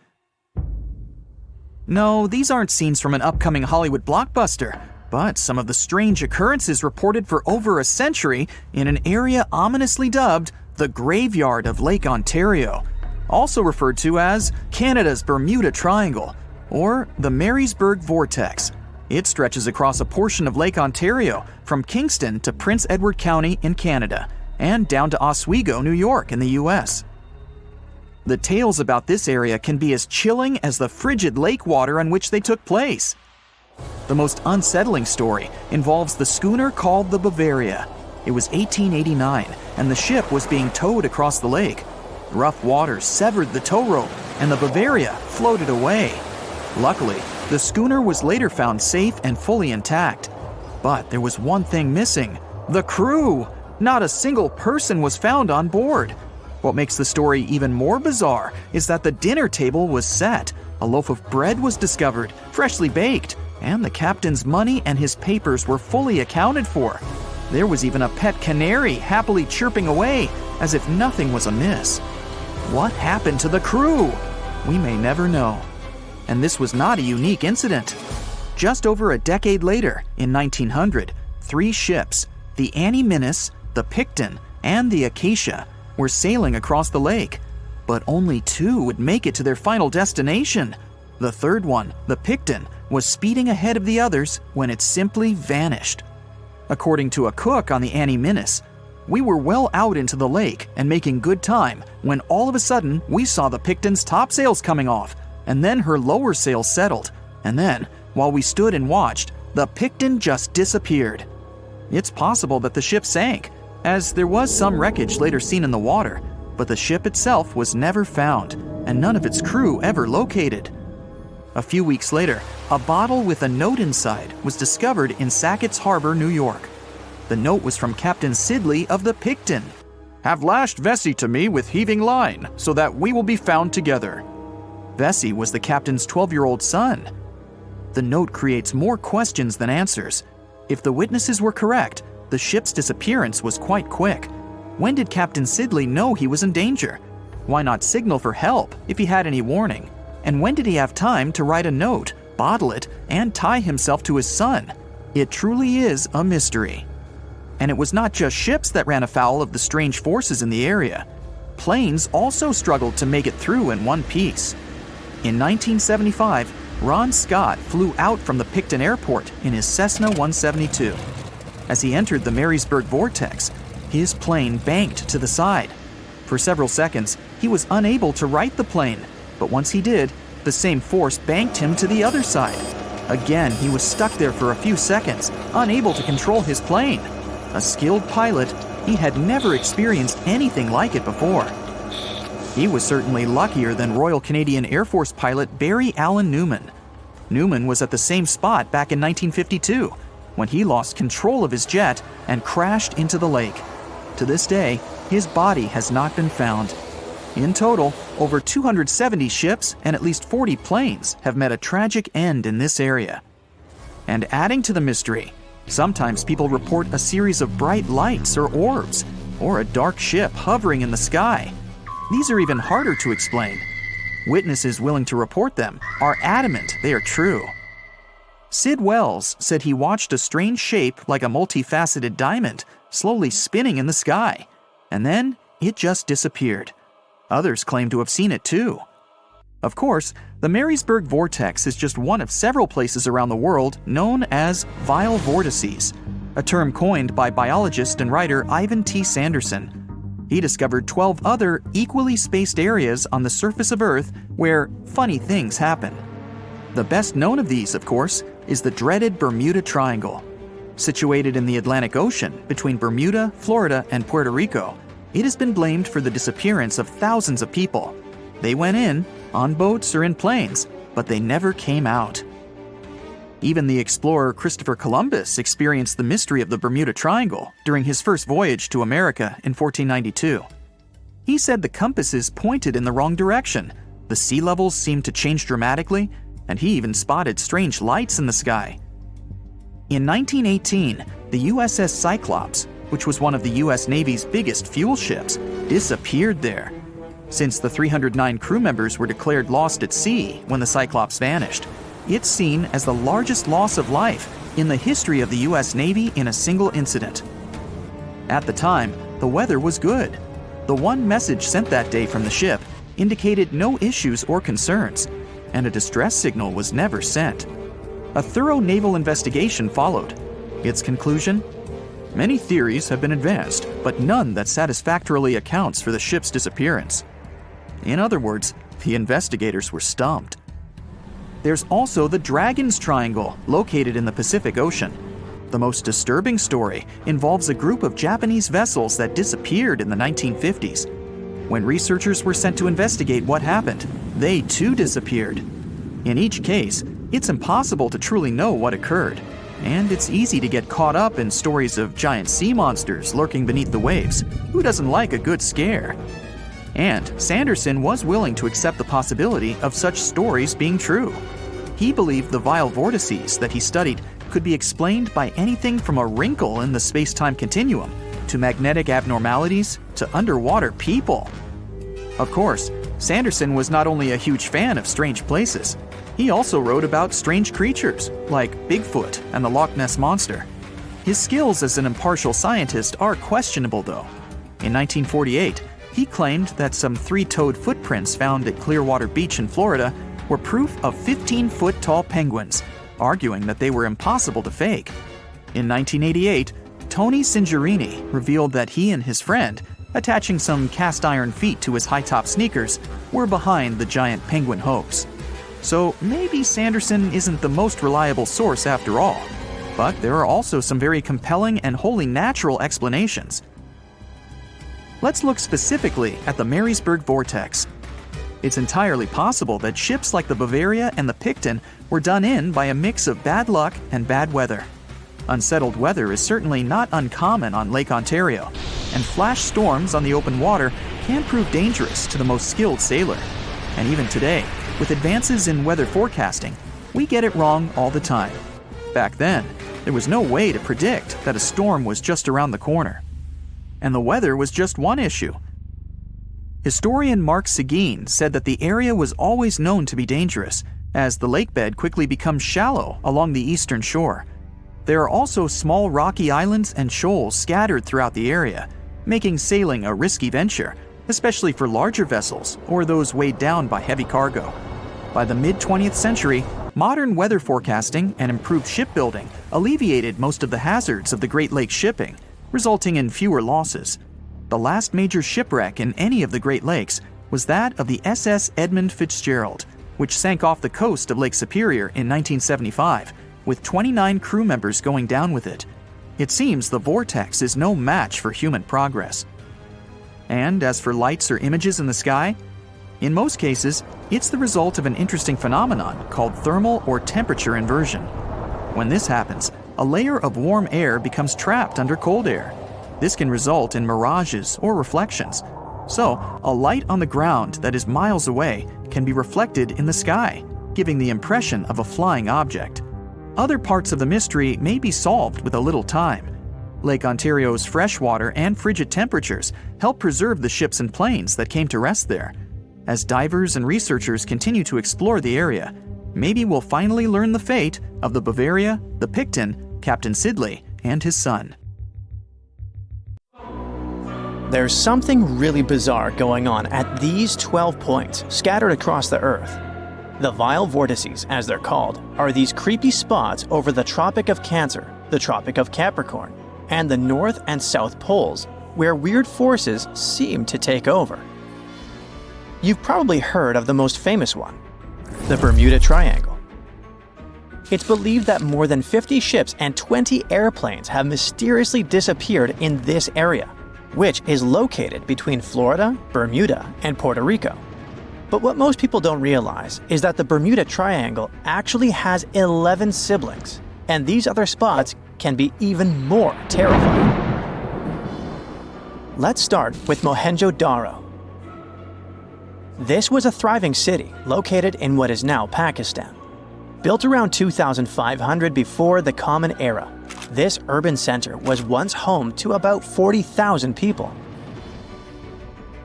No, these aren't scenes from an upcoming Hollywood blockbuster, but some of the strange occurrences reported for over a century in an area ominously dubbed the Graveyard of Lake Ontario, also referred to as Canada's Bermuda Triangle, or the Marysburgh Vortex. It stretches across a portion of Lake Ontario from Kingston to Prince Edward County in Canada, and down to Oswego, New York in the US. The tales about this area can be as chilling as the frigid lake water on which they took place. The most unsettling story involves the schooner called the Bavaria. It was 1889, and the ship was being towed across the lake. Rough waters severed the tow rope, and the Bavaria floated away. Luckily, the schooner was later found safe and fully intact. But there was one thing missing: the crew. Not a single person was found on board. What makes the story even more bizarre is that the dinner table was set, a loaf of bread was discovered, freshly baked, and the captain's money and his papers were fully accounted for. There was even a pet canary happily chirping away, as if nothing was amiss. What happened to the crew? We may never know. And this was not a unique incident. Just over a decade later, in 1900, 3 ships, the Annie Minnis, the Picton, and the Acacia, were sailing across the lake, but only 2 would make it to their final destination. The third one, the Picton, was speeding ahead of the others when it simply vanished. According to a cook on the Annie Minnis, "We were well out into the lake and making good time when all of a sudden we saw the Picton's topsails coming off, and then her lower sails settled, and then, while we stood and watched, the Picton just disappeared." It's possible that the ship sank, as there was some wreckage later seen in the water, but the ship itself was never found, and none of its crew ever located. A few weeks later, a bottle with a note inside was discovered in Sackett's Harbor, New York. The note was from Captain Sidley of the Picton. "Have lashed Vesey to me with heaving line, so that we will be found together." Vesey was the captain's 12-year-old son. The note creates more questions than answers. If the witnesses were correct, the ship's disappearance was quite quick. When did Captain Sidley know he was in danger? Why not signal for help if he had any warning? And when did he have time to write a note, bottle it, and tie himself to his son? It truly is a mystery. And it was not just ships that ran afoul of the strange forces in the area. Planes also struggled to make it through in one piece. In 1975, Ron Scott flew out from the Picton Airport in his Cessna 172. As he entered the Marysburgh Vortex, his plane banked to the side. For several seconds, he was unable to right the plane, but once he did, the same force banked him to the other side. Again, he was stuck there for a few seconds, unable to control his plane. A skilled pilot, he had never experienced anything like it before. He was certainly luckier than Royal Canadian Air Force pilot Barry Allen Newman. Newman was at the same spot back in 1952, when he lost control of his jet and crashed into the lake. To this day, his body has not been found. In total, over 270 ships and at least 40 planes have met a tragic end in this area. And adding to the mystery, sometimes people report a series of bright lights or orbs, or a dark ship hovering in the sky. These are even harder to explain. Witnesses willing to report them are adamant they are true. Sid Wells said he watched a strange shape like a multifaceted diamond slowly spinning in the sky, and then it just disappeared. Others claim to have seen it too. Of course, the Marysburgh Vortex is just one of several places around the world known as vile vortices, a term coined by biologist and writer Ivan T. Sanderson. He discovered 12 other equally spaced areas on the surface of Earth where funny things happen. The best known of these, of course, is the dreaded Bermuda Triangle. Situated in the Atlantic Ocean between Bermuda, Florida, and Puerto Rico, it has been blamed for the disappearance of thousands of people. They went in, on boats or in planes, but they never came out. Even the explorer Christopher Columbus experienced the mystery of the Bermuda Triangle during his first voyage to America in 1492. He said the compasses pointed in the wrong direction, the sea levels seemed to change dramatically, and he even spotted strange lights in the sky. In 1918, the USS Cyclops, which was one of the US Navy's biggest fuel ships, disappeared there. Since the 309 crew members were declared lost at sea when the Cyclops vanished, it's seen as the largest loss of life in the history of the US Navy in a single incident. At the time, the weather was good. The one message sent that day from the ship indicated no issues or concerns, and a distress signal was never sent. A thorough naval investigation followed. Its conclusion? Many theories have been advanced, but none that satisfactorily accounts for the ship's disappearance. In other words, the investigators were stumped. There's also the Dragon's Triangle, located in the Pacific Ocean. The most disturbing story involves a group of Japanese vessels that disappeared in the 1950s. When researchers were sent to investigate what happened, they too disappeared. In each case, it's impossible to truly know what occurred, and it's easy to get caught up in stories of giant sea monsters lurking beneath the waves. Who doesn't like a good scare? And Sanderson was willing to accept the possibility of such stories being true. He believed the vile vortices that he studied could be explained by anything from a wrinkle in the space-time continuum to magnetic abnormalities to underwater people. Of course, Sanderson was not only a huge fan of strange places, he also wrote about strange creatures like Bigfoot and the Loch Ness Monster. His skills as an impartial scientist are questionable though. In 1948, he claimed that some three-toed footprints found at Clearwater Beach in Florida were proof of 15-foot-tall penguins, arguing that they were impossible to fake. In 1988, Tony Singerini revealed that he and his friend, attaching some cast-iron feet to his high-top sneakers, were behind the giant penguin hoax. So maybe Sanderson isn't the most reliable source after all, but there are also some very compelling and wholly natural explanations. Let's look specifically at the Marysburgh Vortex. It's entirely possible that ships like the Bavaria and the Picton were done in by a mix of bad luck and bad weather. Unsettled weather is certainly not uncommon on Lake Ontario, and flash storms on the open water can prove dangerous to the most skilled sailor. And even today, with advances in weather forecasting, we get it wrong all the time. Back then, there was no way to predict that a storm was just around the corner. And the weather was just one issue. Historian Mark Seguin said that the area was always known to be dangerous, as the lake bed quickly becomes shallow along the eastern shore. There are also small rocky islands and shoals scattered throughout the area, making sailing a risky venture, especially for larger vessels or those weighed down by heavy cargo. By the mid-20th century, modern weather forecasting and improved shipbuilding alleviated most of the hazards of the Great Lakes shipping, resulting in fewer losses. The last major shipwreck in any of the Great Lakes was that of the SS Edmund Fitzgerald, which sank off the coast of Lake Superior in 1975, with 29 crew members going down with it. It seems the vortex is no match for human progress. And as for lights or images in the sky, in most cases, it's the result of an interesting phenomenon called thermal or temperature inversion. When this happens, a layer of warm air becomes trapped under cold air. This can result in mirages or reflections. So, a light on the ground that is miles away can be reflected in the sky, giving the impression of a flying object. Other parts of the mystery may be solved with a little time. Lake Ontario's freshwater and frigid temperatures help preserve the ships and planes that came to rest there. As divers and researchers continue to explore the area, maybe we'll finally learn the fate of the Bavaria, the Picton, Captain Sidley, and his son. There's something really bizarre going on at these 12 points scattered across the Earth. The vile vortices, as they're called, are these creepy spots over the Tropic of Cancer, the Tropic of Capricorn, and the North and South Poles, where weird forces seem to take over. You've probably heard of the most famous one, the Bermuda Triangle. It's believed that more than 50 ships and 20 airplanes have mysteriously disappeared in this area, which is located between Florida, Bermuda, and Puerto Rico. But what most people don't realize is that the Bermuda Triangle actually has 11 siblings, and these other spots can be even more terrifying. Let's start with Mohenjo-Daro. This was a thriving city located in what is now Pakistan. Built around 2500 before the Common Era, this urban center was once home to about 40,000 people.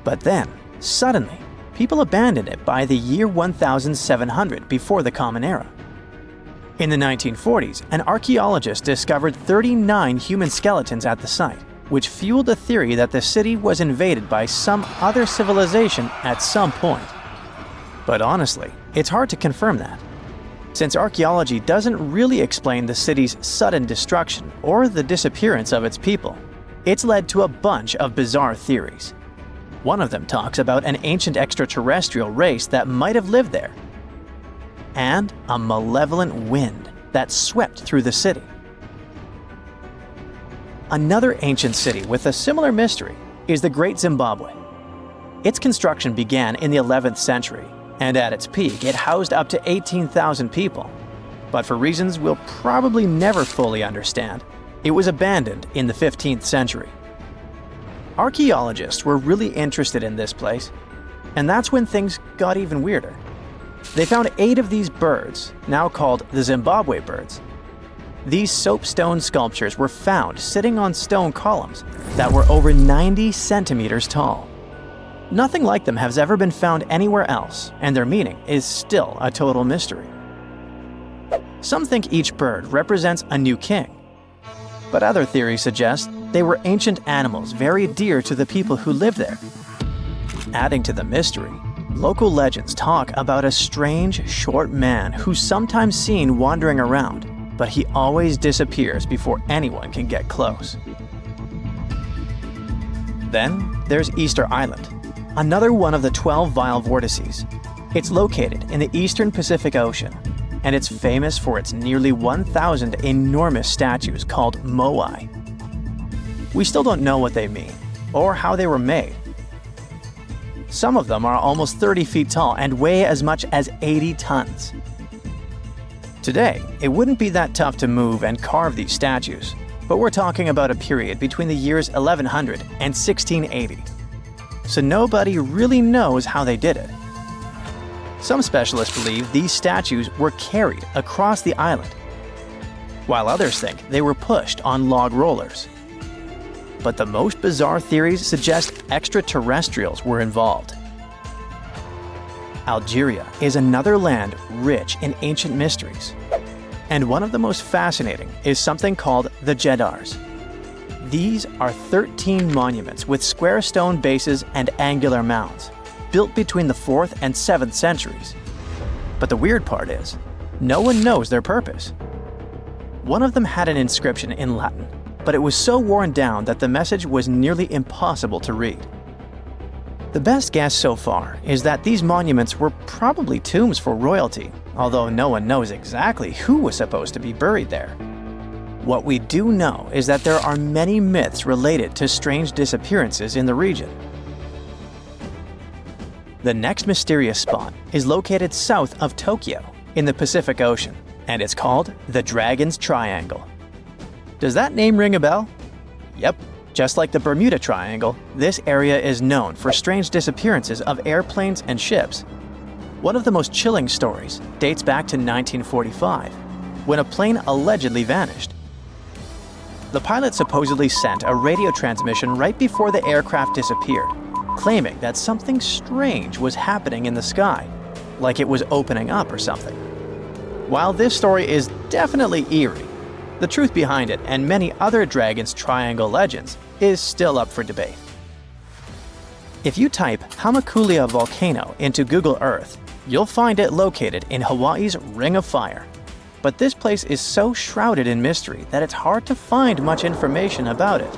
But then, suddenly, people abandoned it by the year 1700 before the Common Era. In the 1940s, an archaeologist discovered 39 human skeletons at the site, which fueled the theory that the city was invaded by some other civilization at some point. But honestly, it's hard to confirm that, since archaeology doesn't really explain the city's sudden destruction or the disappearance of its people. It's led to a bunch of bizarre theories. One of them talks about an ancient extraterrestrial race that might have lived there, and a malevolent wind that swept through the city. Another ancient city with a similar mystery is the Great Zimbabwe. Its construction began in the 11th century, and at its peak it housed up to 18,000 people. But for reasons we'll probably never fully understand, it was abandoned in the 15th century. Archaeologists were really interested in this place, and that's when things got even weirder. They found 8 of these birds, now called the Zimbabwe birds. These soapstone sculptures were found sitting on stone columns that were over 90 centimeters tall. Nothing like them has ever been found anywhere else, and their meaning is still a total mystery. Some think each bird represents a new king, but other theories suggest they were ancient animals very dear to the people who lived there. Adding to the mystery, local legends talk about a strange, short man who's sometimes seen wandering around, but he always disappears before anyone can get close. Then there's Easter Island, another one of the 12 vile vortices. It's located in the eastern Pacific Ocean, and it's famous for its nearly 1,000 enormous statues called moai. We still don't know what they mean, or how they were made. Some of them are almost 30 feet tall and weigh as much as 80 tons. Today, it wouldn't be that tough to move and carve these statues, but we're talking about a period between the years 1100 and 1680. So nobody really knows how they did it. Some specialists believe these statues were carried across the island, while others think they were pushed on log rollers. But the most bizarre theories suggest extraterrestrials were involved. Algeria is another land rich in ancient mysteries, and one of the most fascinating is something called the Jeddars. These are 13 monuments with square stone bases and angular mounds, built between the 4th and 7th centuries. But the weird part is, no one knows their purpose. One of them had an inscription in Latin, but it was so worn down that the message was nearly impossible to read. The best guess so far is that these monuments were probably tombs for royalty, although no one knows exactly who was supposed to be buried there. What we do know is that there are many myths related to strange disappearances in the region. The next mysterious spot is located south of Tokyo in the Pacific Ocean, and it's called the Dragon's Triangle. Does that name ring a bell? Yep. Just like the Bermuda Triangle, this area is known for strange disappearances of airplanes and ships. One of the most chilling stories dates back to 1945, when a plane allegedly vanished. The pilot supposedly sent a radio transmission right before the aircraft disappeared, claiming that something strange was happening in the sky, like it was opening up or something. While this story is definitely eerie, the truth behind it and many other Dragon's Triangle legends is still up for debate. If you type Hamakulia volcano into Google Earth, you'll find it located in Hawaii's Ring of Fire. But this place is so shrouded in mystery that it's hard to find much information about it.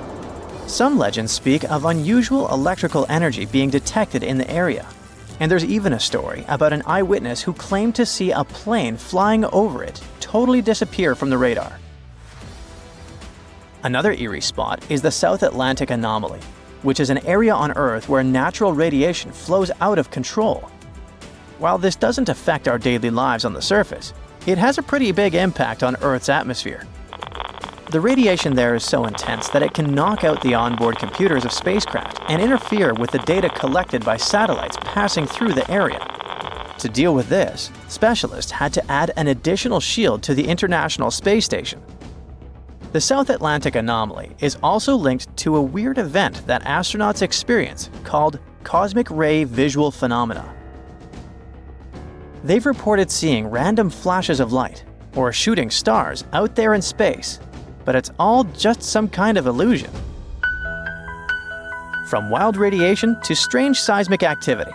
Some legends speak of unusual electrical energy being detected in the area, and there's even a story about an eyewitness who claimed to see a plane flying over it totally disappear from the radar. Another eerie spot is the South Atlantic Anomaly, which is an area on Earth where natural radiation flows out of control. While this doesn't affect our daily lives on the surface, it has a pretty big impact on Earth's atmosphere. The radiation there is so intense that it can knock out the onboard computers of spacecraft and interfere with the data collected by satellites passing through the area. To deal with this, specialists had to add an additional shield to the International Space Station. The South Atlantic Anomaly is also linked to a weird event that astronauts experience called cosmic ray visual phenomena. They've reported seeing random flashes of light or shooting stars out there in space, but it's all just some kind of illusion. From wild radiation to strange seismic activity.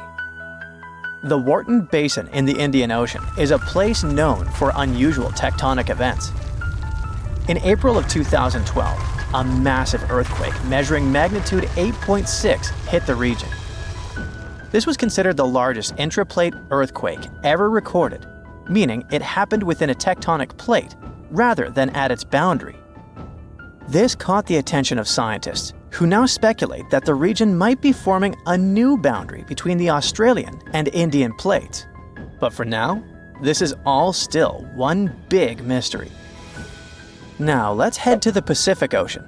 The Wharton Basin in the Indian Ocean is a place known for unusual tectonic events. In April of 2012, a massive earthquake measuring magnitude 8.6 hit the region. This was considered the largest intraplate earthquake ever recorded, meaning it happened within a tectonic plate rather than at its boundary. This caught the attention of scientists, who now speculate that the region might be forming a new boundary between the Australian and Indian plates. But for now, this is all still one big mystery. Now let's head to the Pacific Ocean.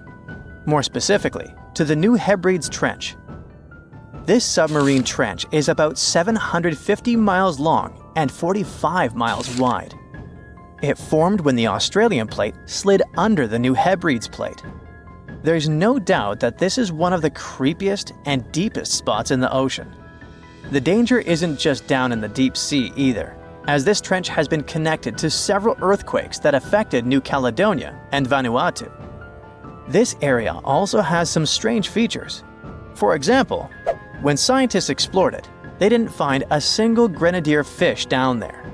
More specifically, to the New Hebrides Trench. This submarine trench is about 750 miles long and 45 miles wide. It formed when the Australian plate slid under the New Hebrides plate. There's no doubt that this is one of the creepiest and deepest spots in the ocean. The danger isn't just down in the deep sea either, as this trench has been connected to several earthquakes that affected New Caledonia and Vanuatu. This area also has some strange features. For example, when scientists explored it, they didn't find a single grenadier fish down there.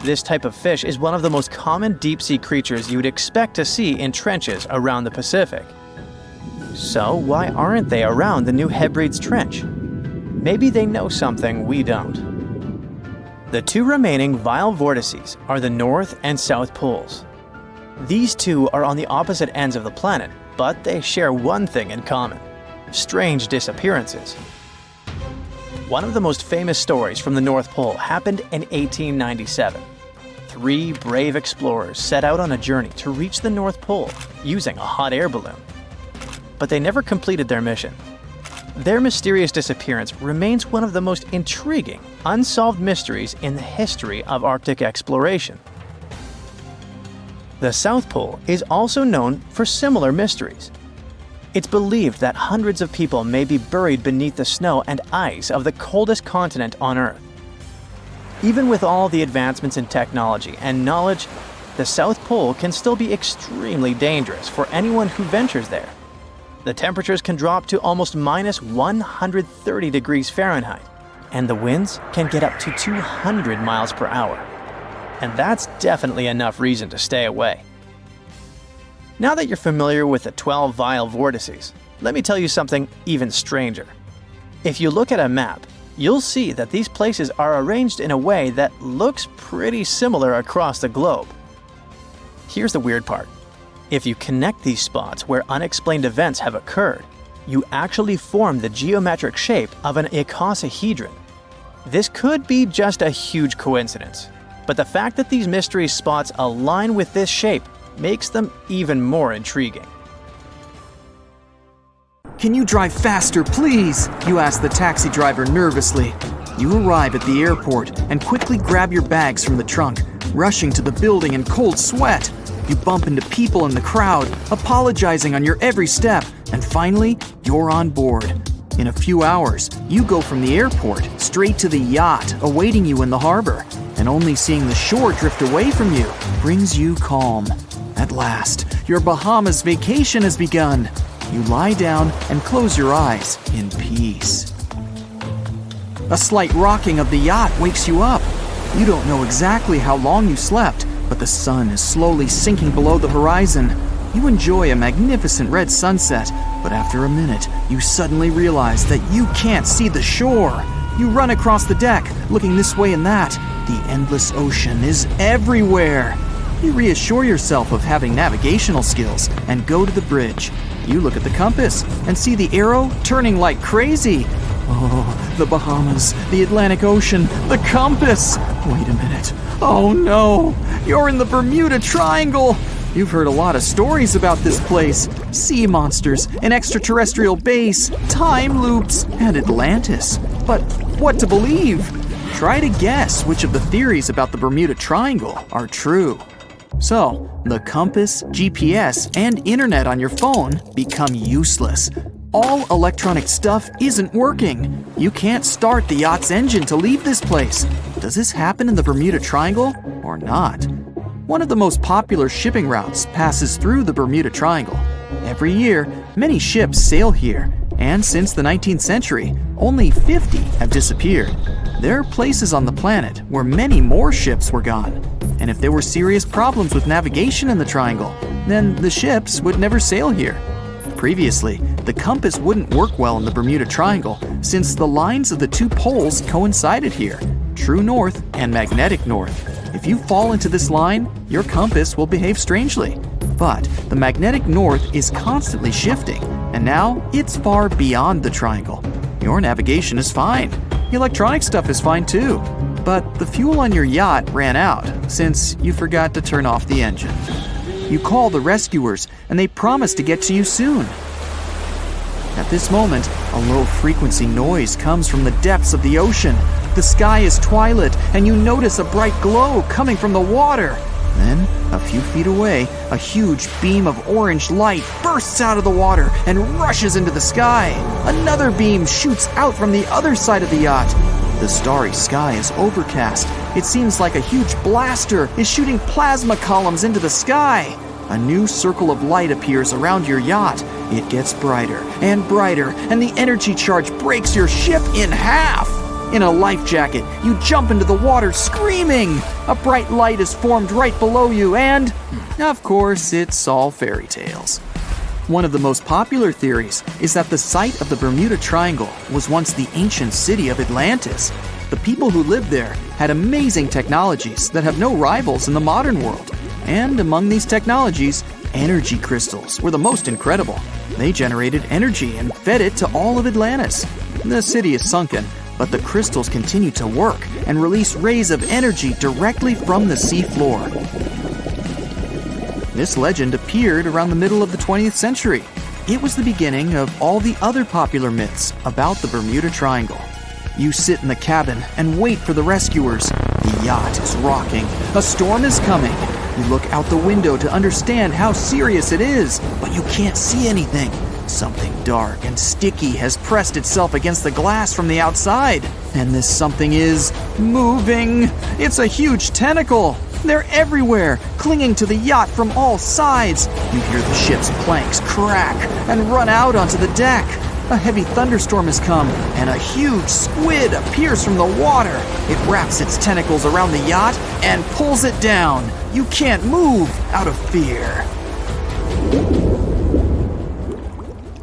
This type of fish is one of the most common deep-sea creatures you'd expect to see in trenches around the Pacific. So why aren't they around the New Hebrides Trench? Maybe they know something we don't. The two remaining vile vortices are the North and South Poles. These two are on the opposite ends of the planet, but they share one thing in common: strange disappearances. One of the most famous stories from the North Pole happened in 1897. 3 brave explorers set out on a journey to reach the North Pole using a hot air balloon. But they never completed their mission. Their mysterious disappearance remains one of the most intriguing, unsolved mysteries in the history of Arctic exploration. The South Pole is also known for similar mysteries. It's believed that hundreds of people may be buried beneath the snow and ice of the coldest continent on Earth. Even with all the advancements in technology and knowledge, the South Pole can still be extremely dangerous for anyone who ventures there. The temperatures can drop to almost minus 130 degrees Fahrenheit, and the winds can get up to 200 miles per hour. And that's definitely enough reason to stay away. Now that you're familiar with the 12 vile vortices, let me tell you something even stranger. If you look at a map, you'll see that these places are arranged in a way that looks pretty similar across the globe. Here's the weird part. If you connect these spots where unexplained events have occurred, you actually form the geometric shape of an icosahedron. This could be just a huge coincidence, but the fact that these mystery spots align with this shape makes them even more intriguing. Can you drive faster, please? You ask the taxi driver nervously. You arrive at the airport and quickly grab your bags from the trunk, rushing to the building in cold sweat. You bump into people in the crowd, apologizing on your every step, and finally, you're on board. In a few hours, you go from the airport straight to the yacht awaiting you in the harbor, and only seeing the shore drift away from you brings you calm. At last, your Bahamas vacation has begun. You lie down and close your eyes in peace. A slight rocking of the yacht wakes you up. You don't know exactly how long you slept, but the sun is slowly sinking below the horizon. You enjoy a magnificent red sunset, but after a minute, you suddenly realize that you can't see the shore. You run across the deck, looking this way and that. The endless ocean is everywhere. You reassure yourself of having navigational skills and go to the bridge. You look at the compass and see the arrow turning like crazy. Oh, the Bahamas, the Atlantic Ocean, the compass! Wait a minute. Oh no, you're in the Bermuda Triangle! You've heard a lot of stories about this place. Sea monsters, an extraterrestrial base, time loops, and Atlantis. But what to believe? Try to guess which of the theories about the Bermuda Triangle are true. So, the compass, GPS, and internet on your phone become useless. All electronic stuff isn't working. You can't start the yacht's engine to leave this place. Does this happen in the Bermuda Triangle or not? One of the most popular shipping routes passes through the Bermuda Triangle. Every year, many ships sail here, and since the 19th century, only 50 have disappeared. There are places on the planet where many more ships were gone. And if there were serious problems with navigation in the triangle, then the ships would never sail here. Previously, the compass wouldn't work well in the Bermuda Triangle since the lines of the two poles coincided here, true north and magnetic north. If you fall into this line, your compass will behave strangely. But the magnetic north is constantly shifting, and now it's far beyond the triangle. Your navigation is fine. Electronic stuff is fine too. But the fuel on your yacht ran out since you forgot to turn off the engine. You call the rescuers and they promise to get to you soon. At this moment, a low-frequency noise comes from the depths of the ocean. The sky is twilight and you notice a bright glow coming from the water. Then, a few feet away, a huge beam of orange light bursts out of the water and rushes into the sky. Another beam shoots out from the other side of the yacht. The starry sky is overcast. It seems like a huge blaster is shooting plasma columns into the sky. A new circle of light appears around your yacht. It gets brighter, and the energy charge breaks your ship in half. In a life jacket, you jump into the water screaming. A bright light is formed right below you, and, of course, it's all fairy tales. One of the most popular theories is that the site of the Bermuda Triangle was once the ancient city of Atlantis. The people who lived there had amazing technologies that have no rivals in the modern world. And among these technologies, energy crystals were the most incredible. They generated energy and fed it to all of Atlantis. The city is sunken, but the crystals continue to work and release rays of energy directly from the sea floor. This legend appeared around the middle of the 20th century. It was the beginning of all the other popular myths about the Bermuda Triangle. You sit in the cabin and wait for the rescuers. The yacht is rocking. A storm is coming. You look out the window to understand how serious it is, but you can't see anything. Something dark and sticky has pressed itself against the glass from the outside. And this something is moving. It's a huge tentacle. They're everywhere, clinging to the yacht from all sides. You hear the ship's planks crack and run out onto the deck. A heavy thunderstorm has come, and a huge squid appears from the water. It wraps its tentacles around the yacht and pulls it down. You can't move out of fear.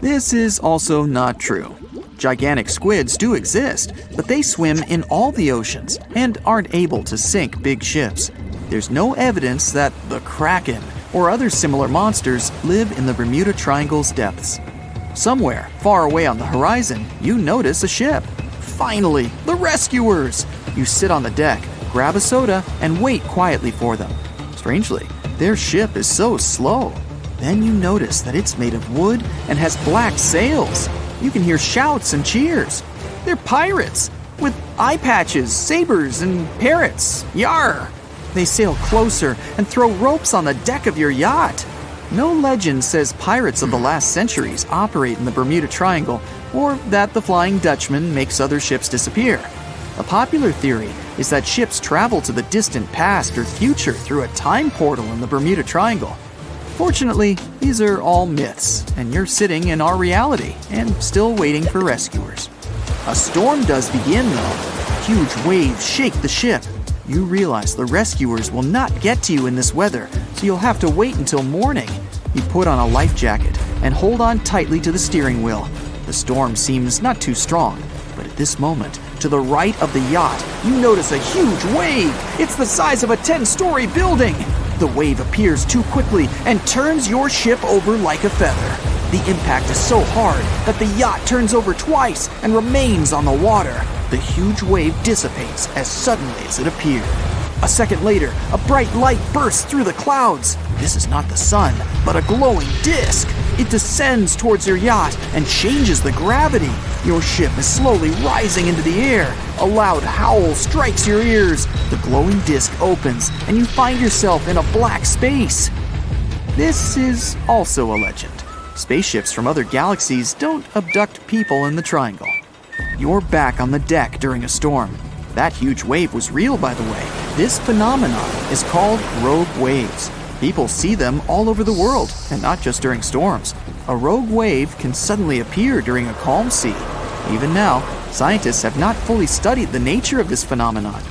This is also not true. Gigantic squids do exist, but they swim in all the oceans and aren't able to sink big ships. There's no evidence that the Kraken or other similar monsters live in the Bermuda Triangle's depths. Somewhere, far away on the horizon, you notice a ship. Finally, the rescuers! You sit on the deck, grab a soda, and wait quietly for them. Strangely, their ship is so slow. Then you notice that it's made of wood and has black sails. You can hear shouts and cheers. They're pirates, with eye patches, sabers, and parrots. Yar! They sail closer and throw ropes on the deck of your yacht. No legend says pirates of the last centuries operate in the Bermuda Triangle, or that the Flying Dutchman makes other ships disappear. A popular theory is that ships travel to the distant past or future through a time portal in the Bermuda Triangle. Fortunately, these are all myths, and you're sitting in our reality and still waiting for rescuers. A storm does begin, though. Huge waves shake the ship. You realize the rescuers will not get to you in this weather, so you'll have to wait until morning. You put on a life jacket and hold on tightly to the steering wheel. The storm seems not too strong, but at this moment, to the right of the yacht, you notice a huge wave. It's the size of a 10-story building. The wave appears too quickly and turns your ship over like a feather. The impact is so hard that the yacht turns over twice and remains on the water. The huge wave dissipates as suddenly as it appeared. A second later, a bright light bursts through the clouds. This is not the sun, but a glowing disc. It descends towards your yacht and changes the gravity. Your ship is slowly rising into the air. A loud howl strikes your ears. The glowing disc opens, and you find yourself in a black space. This is also a legend. Spaceships from other galaxies don't abduct people in the Triangle. You're back on the deck during a storm. That huge wave was real, by the way. This phenomenon is called rogue waves. People see them all over the world, and not just during storms. A rogue wave can suddenly appear during a calm sea. Even now, scientists have not fully studied the nature of this phenomenon.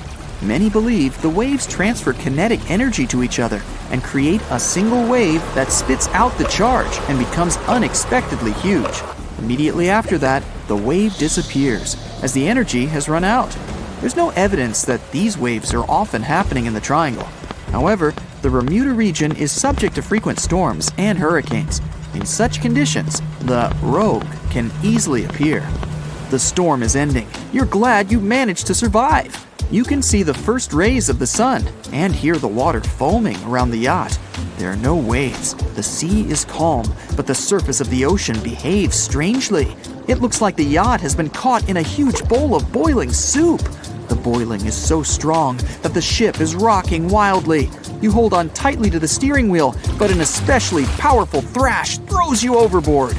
Many believe the waves transfer kinetic energy to each other and create a single wave that spits out the charge and becomes unexpectedly huge. Immediately after that, the wave disappears, as the energy has run out. There's no evidence that these waves are often happening in the Triangle. However, the Bermuda region is subject to frequent storms and hurricanes. In such conditions, the rogue can easily appear. The storm is ending. You're glad you managed to survive. You can see the first rays of the sun and hear the water foaming around the yacht. There are no waves. The sea is calm, but the surface of the ocean behaves strangely. It looks like the yacht has been caught in a huge bowl of boiling soup. The boiling is so strong that the ship is rocking wildly. You hold on tightly to the steering wheel, but an especially powerful thrash throws you overboard.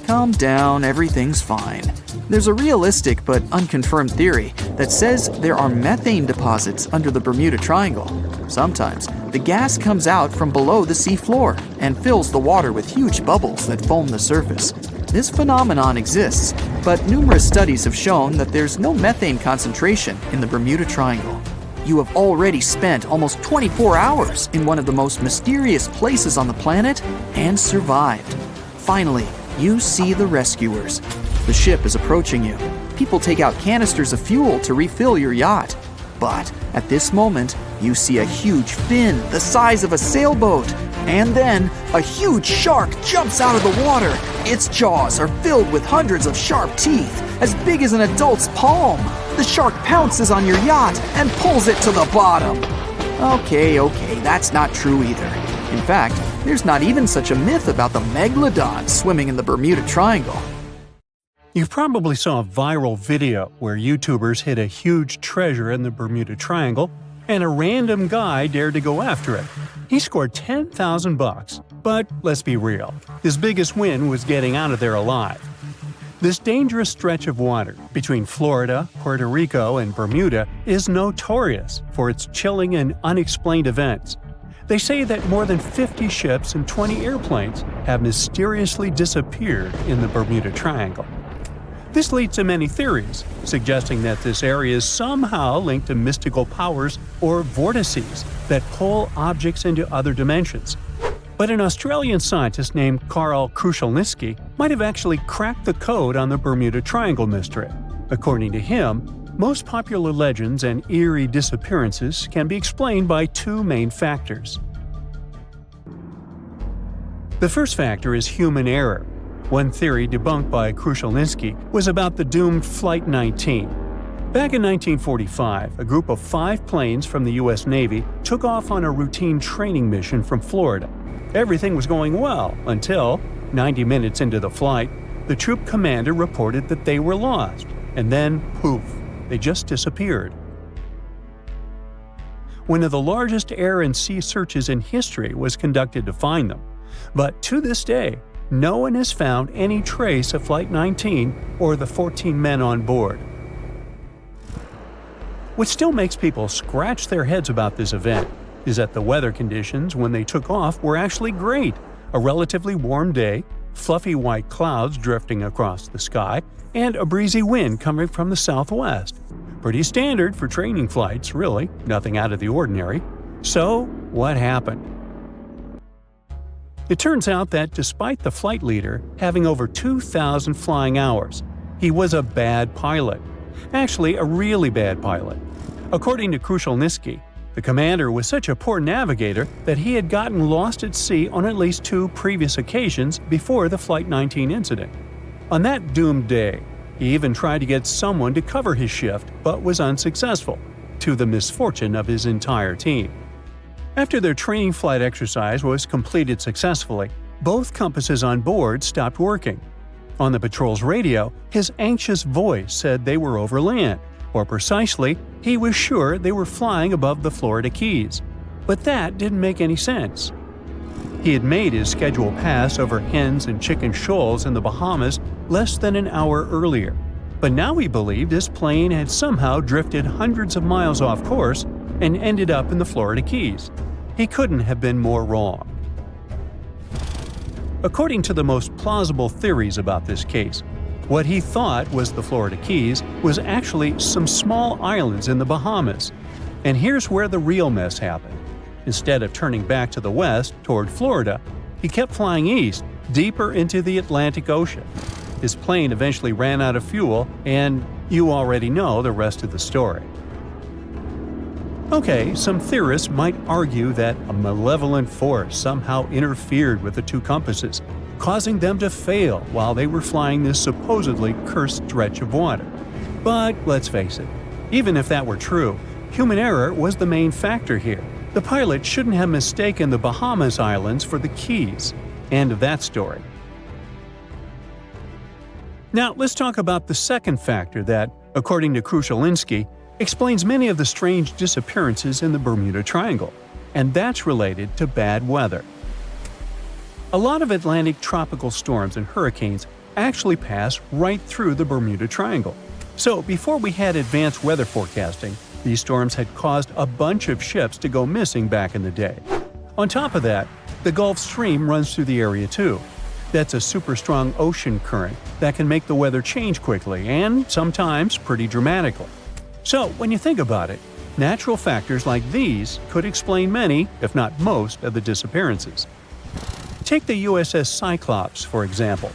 Calm down, everything's fine. There's a realistic but unconfirmed theory that says there are methane deposits under the Bermuda Triangle. Sometimes, the gas comes out from below the sea floor and fills the water with huge bubbles that foam the surface. This phenomenon exists, but numerous studies have shown that there's no methane concentration in the Bermuda Triangle. You have already spent almost 24 hours in one of the most mysterious places on the planet and survived. Finally, you see the rescuers. The ship is approaching you. People take out canisters of fuel to refill your yacht. But at this moment, you see a huge fin the size of a sailboat. And then, a huge shark jumps out of the water. Its jaws are filled with hundreds of sharp teeth, as big as an adult's palm. The shark pounces on your yacht and pulls it to the bottom. Okay, that's not true either. In fact, there's not even such a myth about the megalodon swimming in the Bermuda Triangle. You probably saw a viral video where YouTubers hid a huge treasure in the Bermuda Triangle, and a random guy dared to go after it. He scored $10,000, but let's be real, his biggest win was getting out of there alive. This dangerous stretch of water between Florida, Puerto Rico, and Bermuda is notorious for its chilling and unexplained events. They say that more than 50 ships and 20 airplanes have mysteriously disappeared in the Bermuda Triangle. This leads to many theories, suggesting that this area is somehow linked to mystical powers or vortices that pull objects into other dimensions. But an Australian scientist named Karl Kruszelnicki might have actually cracked the code on the Bermuda Triangle mystery. According to him, most popular legends and eerie disappearances can be explained by two main factors. The first factor is human error. One theory debunked by Kruszelnicki was about the doomed Flight 19. Back in 1945, a group of 5 planes from the U.S. Navy took off on a routine training mission from Florida. Everything was going well until, 90 minutes into the flight, the troop commander reported that they were lost, and then, poof, they just disappeared. One of the largest air and sea searches in history was conducted to find them, but to this day, no one has found any trace of Flight 19 or the 14 men on board. What still makes people scratch their heads about this event is that the weather conditions when they took off were actually great. A relatively warm day, fluffy white clouds drifting across the sky, and a breezy wind coming from the southwest. Pretty standard for training flights, really, nothing out of the ordinary. So, what happened? It turns out that despite the flight leader having over 2,000 flying hours, he was a bad pilot. Actually, a really bad pilot. According to Kruszelnicki, the commander was such a poor navigator that he had gotten lost at sea on at least 2 previous occasions before the Flight 19 incident. On that doomed day, he even tried to get someone to cover his shift but was unsuccessful, to the misfortune of his entire team. After their training flight exercise was completed successfully, both compasses on board stopped working. On the patrol's radio, his anxious voice said they were over land, or precisely, he was sure they were flying above the Florida Keys. But that didn't make any sense. He had made his scheduled pass over hens and chicken shoals in the Bahamas less than an hour earlier, but now he believed his plane had somehow drifted hundreds of miles off course and ended up in the Florida Keys. He couldn't have been more wrong. According to the most plausible theories about this case, what he thought was the Florida Keys was actually some small islands in the Bahamas. And here's where the real mess happened. Instead of turning back to the west, toward Florida, he kept flying east, deeper into the Atlantic Ocean. His plane eventually ran out of fuel, and you already know the rest of the story. Okay, some theorists might argue that a malevolent force somehow interfered with the 2 compasses, causing them to fail while they were flying this supposedly cursed stretch of water. But let's face it, even if that were true, human error was the main factor here. The pilot shouldn't have mistaken the Bahamas Islands for the Keys. End of that story. Now, let's talk about the second factor that, according to Kruszelnicki, explains many of the strange disappearances in the Bermuda Triangle, and that's related to bad weather. A lot of Atlantic tropical storms and hurricanes actually pass right through the Bermuda Triangle. So before we had advanced weather forecasting, these storms had caused a bunch of ships to go missing back in the day. On top of that, the Gulf Stream runs through the area too. That's a super strong ocean current that can make the weather change quickly and sometimes pretty dramatically. So when you think about it, natural factors like these could explain many, if not most, of the disappearances. Take the USS Cyclops, for example.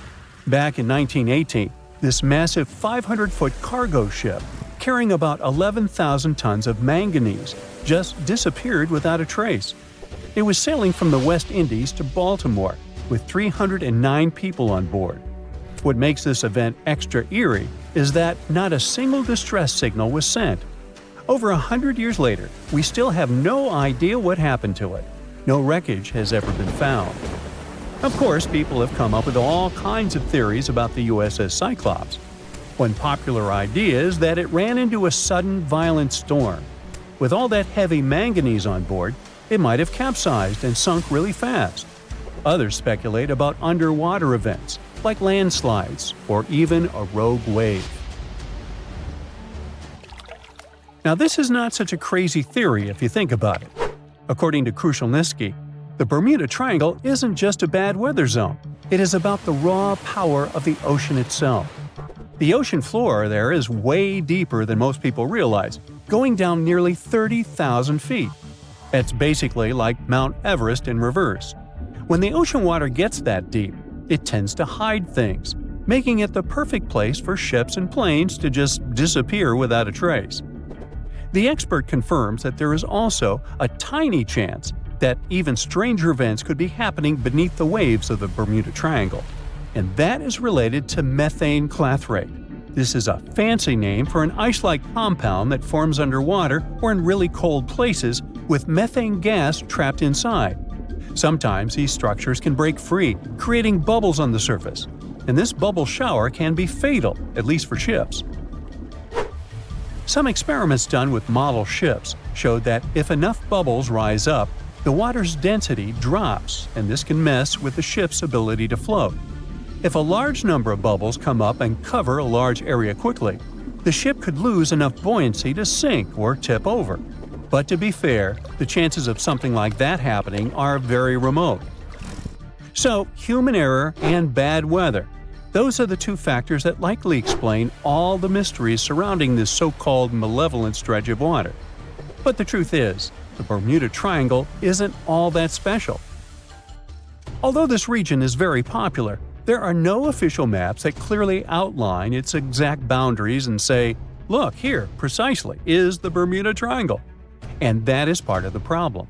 Back in 1918, this massive 500-foot cargo ship, carrying about 11,000 tons of manganese, just disappeared without a trace. It was sailing from the West Indies to Baltimore, with 309 people on board. What makes this event extra eerie is that not a single distress signal was sent. Over 100 years later, we still have no idea what happened to it. No wreckage has ever been found. Of course, people have come up with all kinds of theories about the USS Cyclops. One popular idea is that it ran into a sudden, violent storm. With all that heavy manganese on board, it might have capsized and sunk really fast. Others speculate about underwater events, like landslides or even a rogue wave. Now, this is not such a crazy theory if you think about it. According to Kruszelnicki, the Bermuda Triangle isn't just a bad weather zone. It is about the raw power of the ocean itself. The ocean floor there is way deeper than most people realize, going down nearly 30,000 feet. That's basically like Mount Everest in reverse. When the ocean water gets that deep, it tends to hide things, making it the perfect place for ships and planes to just disappear without a trace. The expert confirms that there is also a tiny chance that even stranger events could be happening beneath the waves of the Bermuda Triangle, and that is related to methane clathrate. This is a fancy name for an ice-like compound that forms underwater or in really cold places with methane gas trapped inside. Sometimes these structures can break free, creating bubbles on the surface, and this bubble shower can be fatal, at least for ships. Some experiments done with model ships showed that if enough bubbles rise up, the water's density drops, and this can mess with the ship's ability to float. If a large number of bubbles come up and cover a large area quickly, the ship could lose enough buoyancy to sink or tip over. But to be fair, the chances of something like that happening are very remote. So, human error and bad weather. Those are the two factors that likely explain all the mysteries surrounding this so-called malevolent stretch of water. But the truth is, the Bermuda Triangle isn't all that special. Although this region is very popular, there are no official maps that clearly outline its exact boundaries and say, look, here, precisely, is the Bermuda Triangle. And that is part of the problem.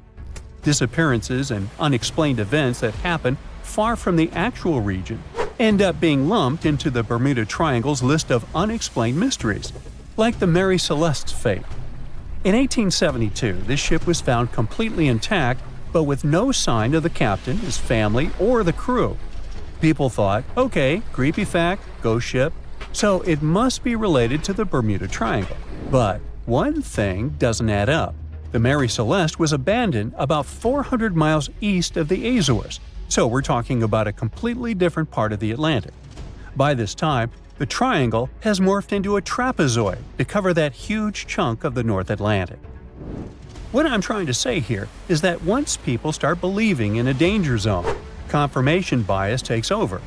Disappearances and unexplained events that happen far from the actual region end up being lumped into the Bermuda Triangle's list of unexplained mysteries, like the Mary Celeste's fate. In 1872, this ship was found completely intact, but with no sign of the captain, his family, or the crew. People thought, okay, creepy fact, ghost ship, so it must be related to the Bermuda Triangle. But one thing doesn't add up. The Mary Celeste was abandoned about 400 miles east of the Azores, so we're talking about a completely different part of the Atlantic. By this time, the triangle has morphed into a trapezoid to cover that huge chunk of the North Atlantic. What I'm trying to say here is that once people start believing in a danger zone, confirmation bias takes over.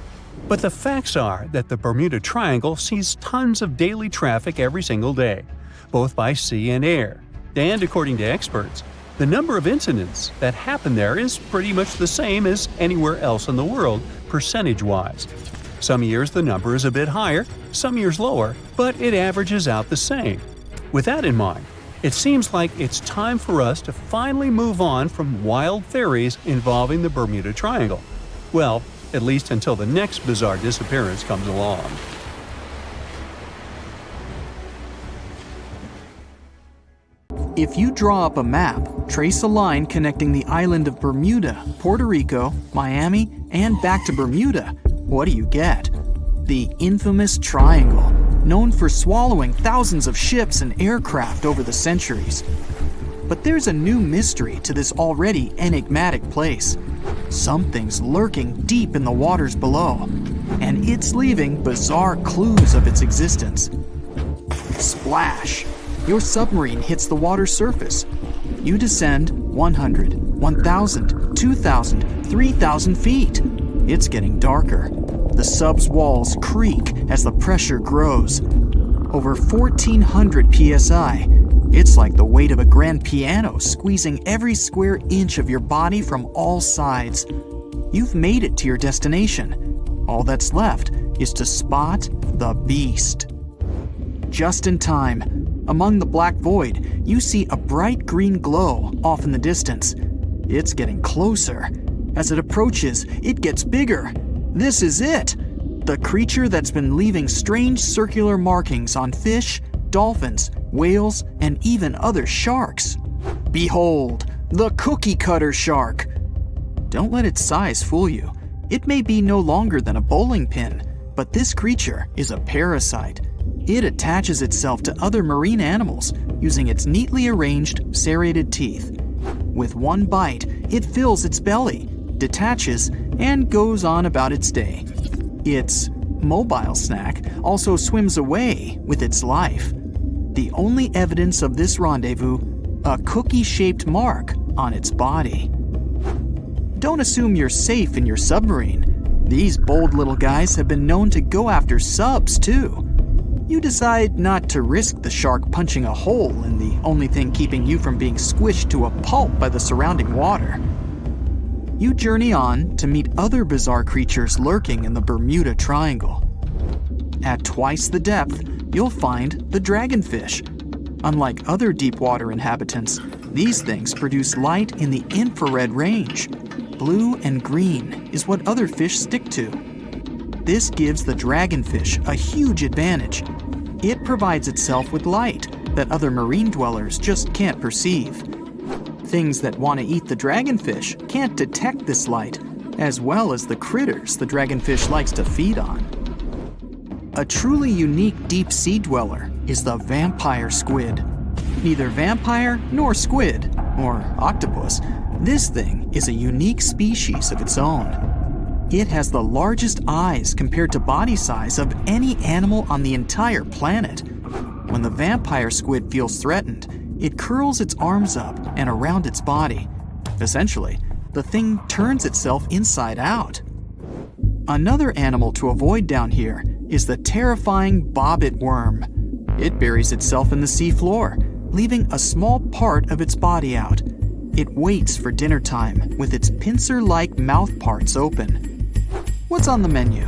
But the facts are that the Bermuda Triangle sees tons of daily traffic every single day, both by sea and air. And according to experts, the number of incidents that happen there is pretty much the same as anywhere else in the world, percentage-wise. Some years the number is a bit higher, some years lower, but it averages out the same. With that in mind, it seems like it's time for us to finally move on from wild theories involving the Bermuda Triangle. Well, at least until the next bizarre disappearance comes along. If you draw up a map, trace a line connecting the island of Bermuda, Puerto Rico, Miami, and back to Bermuda, what do you get? The infamous triangle, known for swallowing thousands of ships and aircraft over the centuries. But there's a new mystery to this already enigmatic place. Something's lurking deep in the waters below, and it's leaving bizarre clues of its existence. Splash! Your submarine hits the water surface. You descend 100, 1,000, 2,000, 3,000 feet. It's getting darker. The sub's walls creak as the pressure grows. Over 1,400 psi. It's like the weight of a grand piano squeezing every square inch of your body from all sides. You've made it to your destination. All that's left is to spot the beast. Just in time. Among the black void, you see a bright green glow off in the distance. It's getting closer. As it approaches, it gets bigger. This is it! The creature that's been leaving strange circular markings on fish, dolphins, whales, and even other sharks. Behold, the cookie cutter shark! Don't let its size fool you. It may be no longer than a bowling pin, but this creature is a parasite. It attaches itself to other marine animals using its neatly arranged, serrated teeth. With one bite, it fills its belly, detaches, and goes on about its day. Its mobile snack also swims away with its life. The only evidence of this rendezvous, a cookie-shaped mark on its body. Don't assume you're safe in your submarine. These bold little guys have been known to go after subs, too. You decide not to risk the shark punching a hole in the only thing keeping you from being squished to a pulp by the surrounding water. you journey on to meet other bizarre creatures lurking in the Bermuda Triangle. At twice the depth, you'll find the dragonfish. Unlike other deep-water inhabitants, these things produce light in the infrared range. Blue and green is what other fish stick to. This gives the dragonfish a huge advantage. It provides itself with light that other marine dwellers just can't perceive. Things that want to eat the dragonfish can't detect this light, as well as the critters the dragonfish likes to feed on. A truly unique deep-sea dweller is the vampire squid. Neither vampire nor squid, or octopus, this thing is a unique species of its own. It has the largest eyes compared to body size of any animal on the entire planet. When the vampire squid feels threatened, it curls its arms up and around its body. Essentially, the thing turns itself inside out. Another animal to avoid down here is the terrifying bobbit worm. It buries itself in the seafloor, leaving a small part of its body out. It waits for dinner time with its pincer-like mouth parts open. What's on the menu?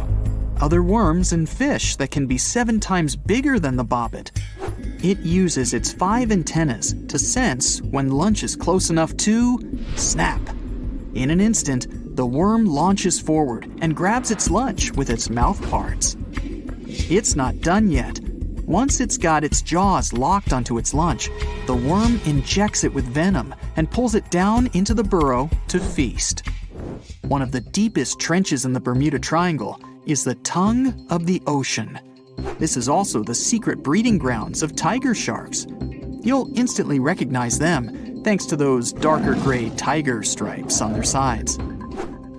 Other worms and fish that can be 7 times bigger than the bobbit. It uses its 5 antennas to sense when lunch is close enough to snap. In an instant, the worm launches forward and grabs its lunch with its mouth parts. It's not done yet. Once it's got its jaws locked onto its lunch, the worm injects it with venom and pulls it down into the burrow to feast. One of the deepest trenches in the Bermuda Triangle is the tongue of the ocean. This is also the secret breeding grounds of tiger sharks. You'll instantly recognize them thanks to those darker gray tiger stripes on their sides.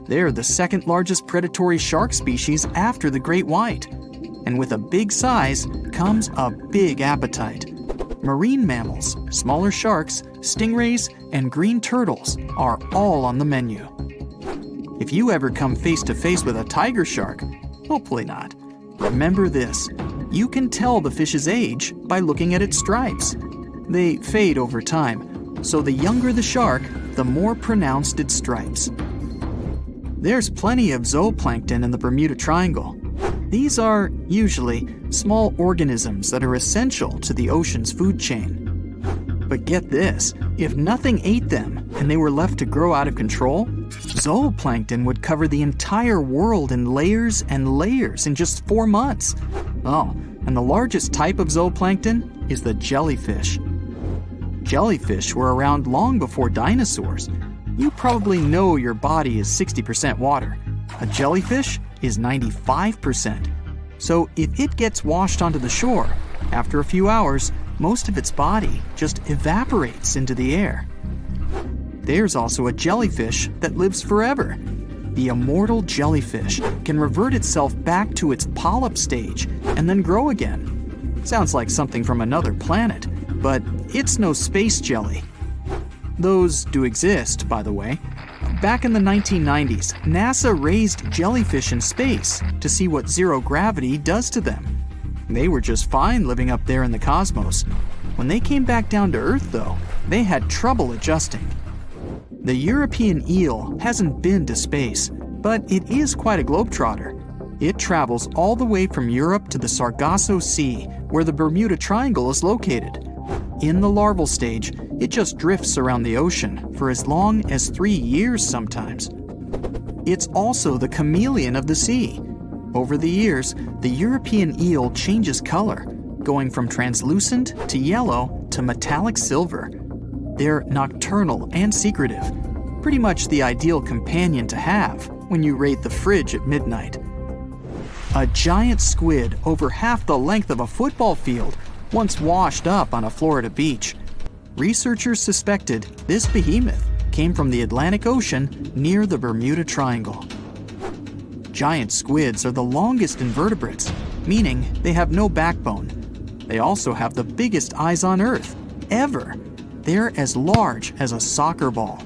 They're the second largest predatory shark species after the great white. And with a big size comes a big appetite. Marine mammals, smaller sharks, stingrays, and green turtles are all on the menu. If you ever come face to face with a tiger shark, hopefully not, remember this: you can tell the fish's age by looking at its stripes. They fade over time, so the younger the shark, the more pronounced its stripes. There's plenty of zooplankton in the Bermuda Triangle. These are, usually, small organisms that are essential to the ocean's food chain. But get this, if nothing ate them and they were left to grow out of control, zooplankton would cover the entire world in layers and layers in just 4 months. Oh, and the largest type of zooplankton is the jellyfish. Jellyfish were around long before dinosaurs. You probably know your body is 60% water. A jellyfish is 95%. So if it gets washed onto the shore, after a few hours, most of its body just evaporates into the air. There's also a jellyfish that lives forever. The immortal jellyfish can revert itself back to its polyp stage and then grow again. Sounds like something from another planet, but it's no space jelly. Those do exist, by the way. Back in the 1990s, NASA raised jellyfish in space to see what zero gravity does to them. They were just fine living up there in the cosmos. When they came back down to Earth, though, they had trouble adjusting. The European eel hasn't been to space, but it is quite a globetrotter. It travels all the way from Europe to the Sargasso Sea, where the Bermuda Triangle is located. In the larval stage, it just drifts around the ocean for as long as 3 years sometimes. It's also the chameleon of the sea. Over the years, the European eel changes color, going from translucent to yellow to metallic silver. They're nocturnal and secretive, pretty much the ideal companion to have when you raid the fridge at midnight. A giant squid over half the length of a football field once washed up on a Florida beach. Researchers suspected this behemoth came from the Atlantic Ocean near the Bermuda Triangle. Giant squids are the longest invertebrates, meaning they have no backbone. They also have the biggest eyes on Earth, ever. They're as large as a soccer ball.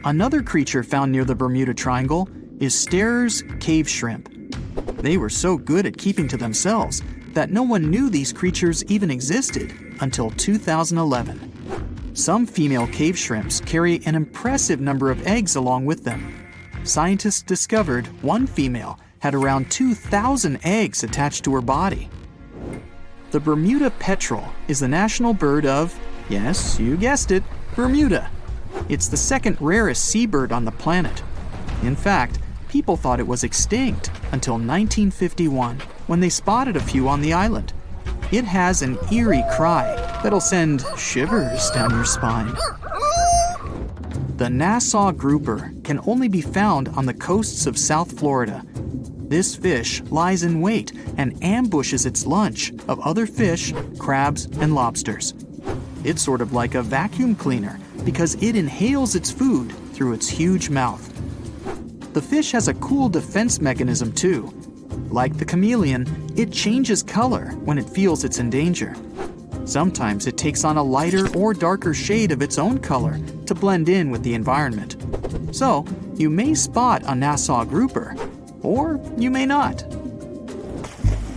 Another creature found near the Bermuda Triangle is Starer's cave shrimp. They were so good at keeping to themselves that no one knew these creatures even existed until 2011. Some female cave shrimps carry an impressive number of eggs along with them. Scientists discovered one female had around 2,000 eggs attached to her body. The Bermuda petrel is the national bird of, yes, you guessed it, Bermuda. It's the second rarest seabird on the planet. In fact, people thought it was extinct until 1951, when they spotted a few on the island. It has an eerie cry that'll send shivers down your spine. The Nassau grouper can only be found on the coasts of South Florida. This fish lies in wait and ambushes its lunch of other fish, crabs, and lobsters. It's sort of like a vacuum cleaner because it inhales its food through its huge mouth. The fish has a cool defense mechanism too. Like the chameleon, it changes color when it feels it's in danger. Sometimes it takes on a lighter or darker shade of its own color to blend in with the environment. So, you may spot a Nassau grouper, or you may not.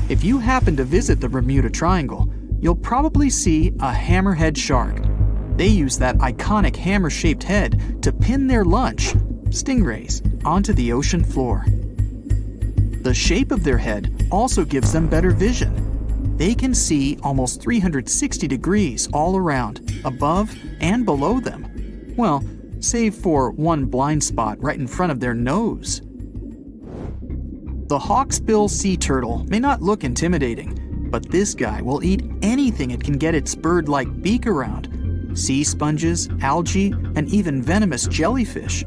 If you happen to visit the Bermuda Triangle, you'll probably see a hammerhead shark. They use that iconic hammer-shaped head to pin their lunch, stingrays, onto the ocean floor. The shape of their head also gives them better vision. They can see almost 360 degrees all around, above and below them. Well, save for one blind spot right in front of their nose. The hawksbill sea turtle may not look intimidating, but this guy will eat anything it can get its bird-like beak around. Sea sponges, algae, and even venomous jellyfish.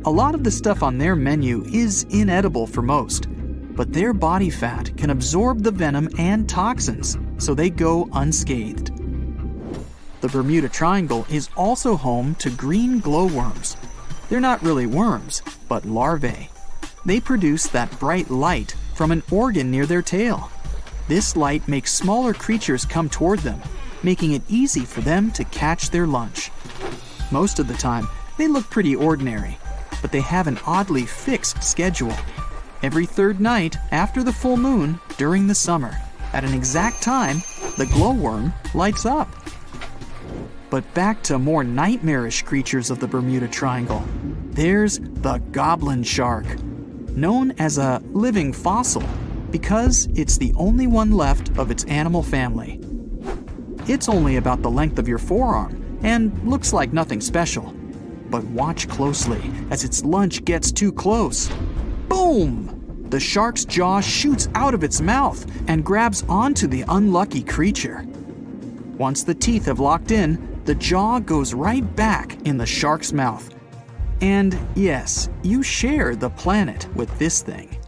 A lot of the stuff on their menu is inedible for most, but their body fat can absorb the venom and toxins, so they go unscathed. The Bermuda Triangle is also home to green glowworms. They're not really worms, but larvae. They produce that bright light from an organ near their tail. This light makes smaller creatures come toward them, making it easy for them to catch their lunch. Most of the time, they look pretty ordinary, but they have an oddly fixed schedule. Every third night after the full moon during the summer, at an exact time, the glowworm lights up. But back to more nightmarish creatures of the Bermuda Triangle. There's the goblin shark, known as a living fossil because it's the only one left of its animal family. It's only about the length of your forearm and looks like nothing special. But watch closely as its lunch gets too close. Boom! The shark's jaw shoots out of its mouth and grabs onto the unlucky creature. Once the teeth have locked in, the jaw goes right back in the shark's mouth. And yes, you share the planet with this thing.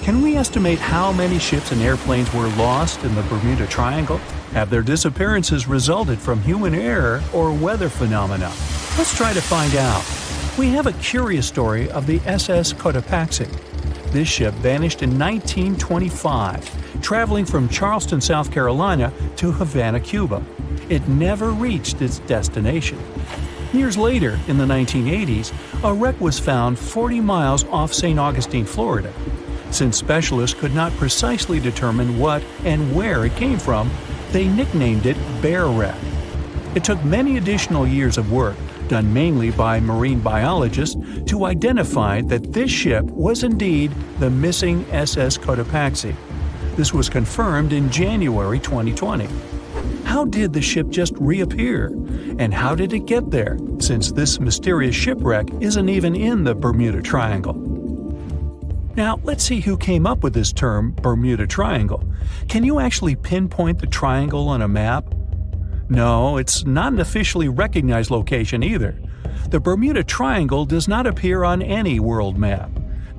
Can we estimate how many ships and airplanes were lost in the Bermuda Triangle? Have their disappearances resulted from human error or weather phenomena? Let's try to find out. We have a curious story of the SS Cotopaxi. This ship vanished in 1925, traveling from Charleston, South Carolina to Havana, Cuba. It never reached its destination. Years later, in the 1980s, a wreck was found 40 miles off St. Augustine, Florida. Since specialists could not precisely determine what and where it came from, they nicknamed it Bear Wreck. It took many additional years of work, done mainly by marine biologists, to identify that this ship was indeed the missing SS Cotopaxi. This was confirmed in January 2020. How did the ship just reappear? And how did it get there, since this mysterious shipwreck isn't even in the Bermuda Triangle? Now, let's see who came up with this term, Bermuda Triangle. Can you actually pinpoint the triangle on a map? No, it's not an officially recognized location either. The Bermuda Triangle does not appear on any world map.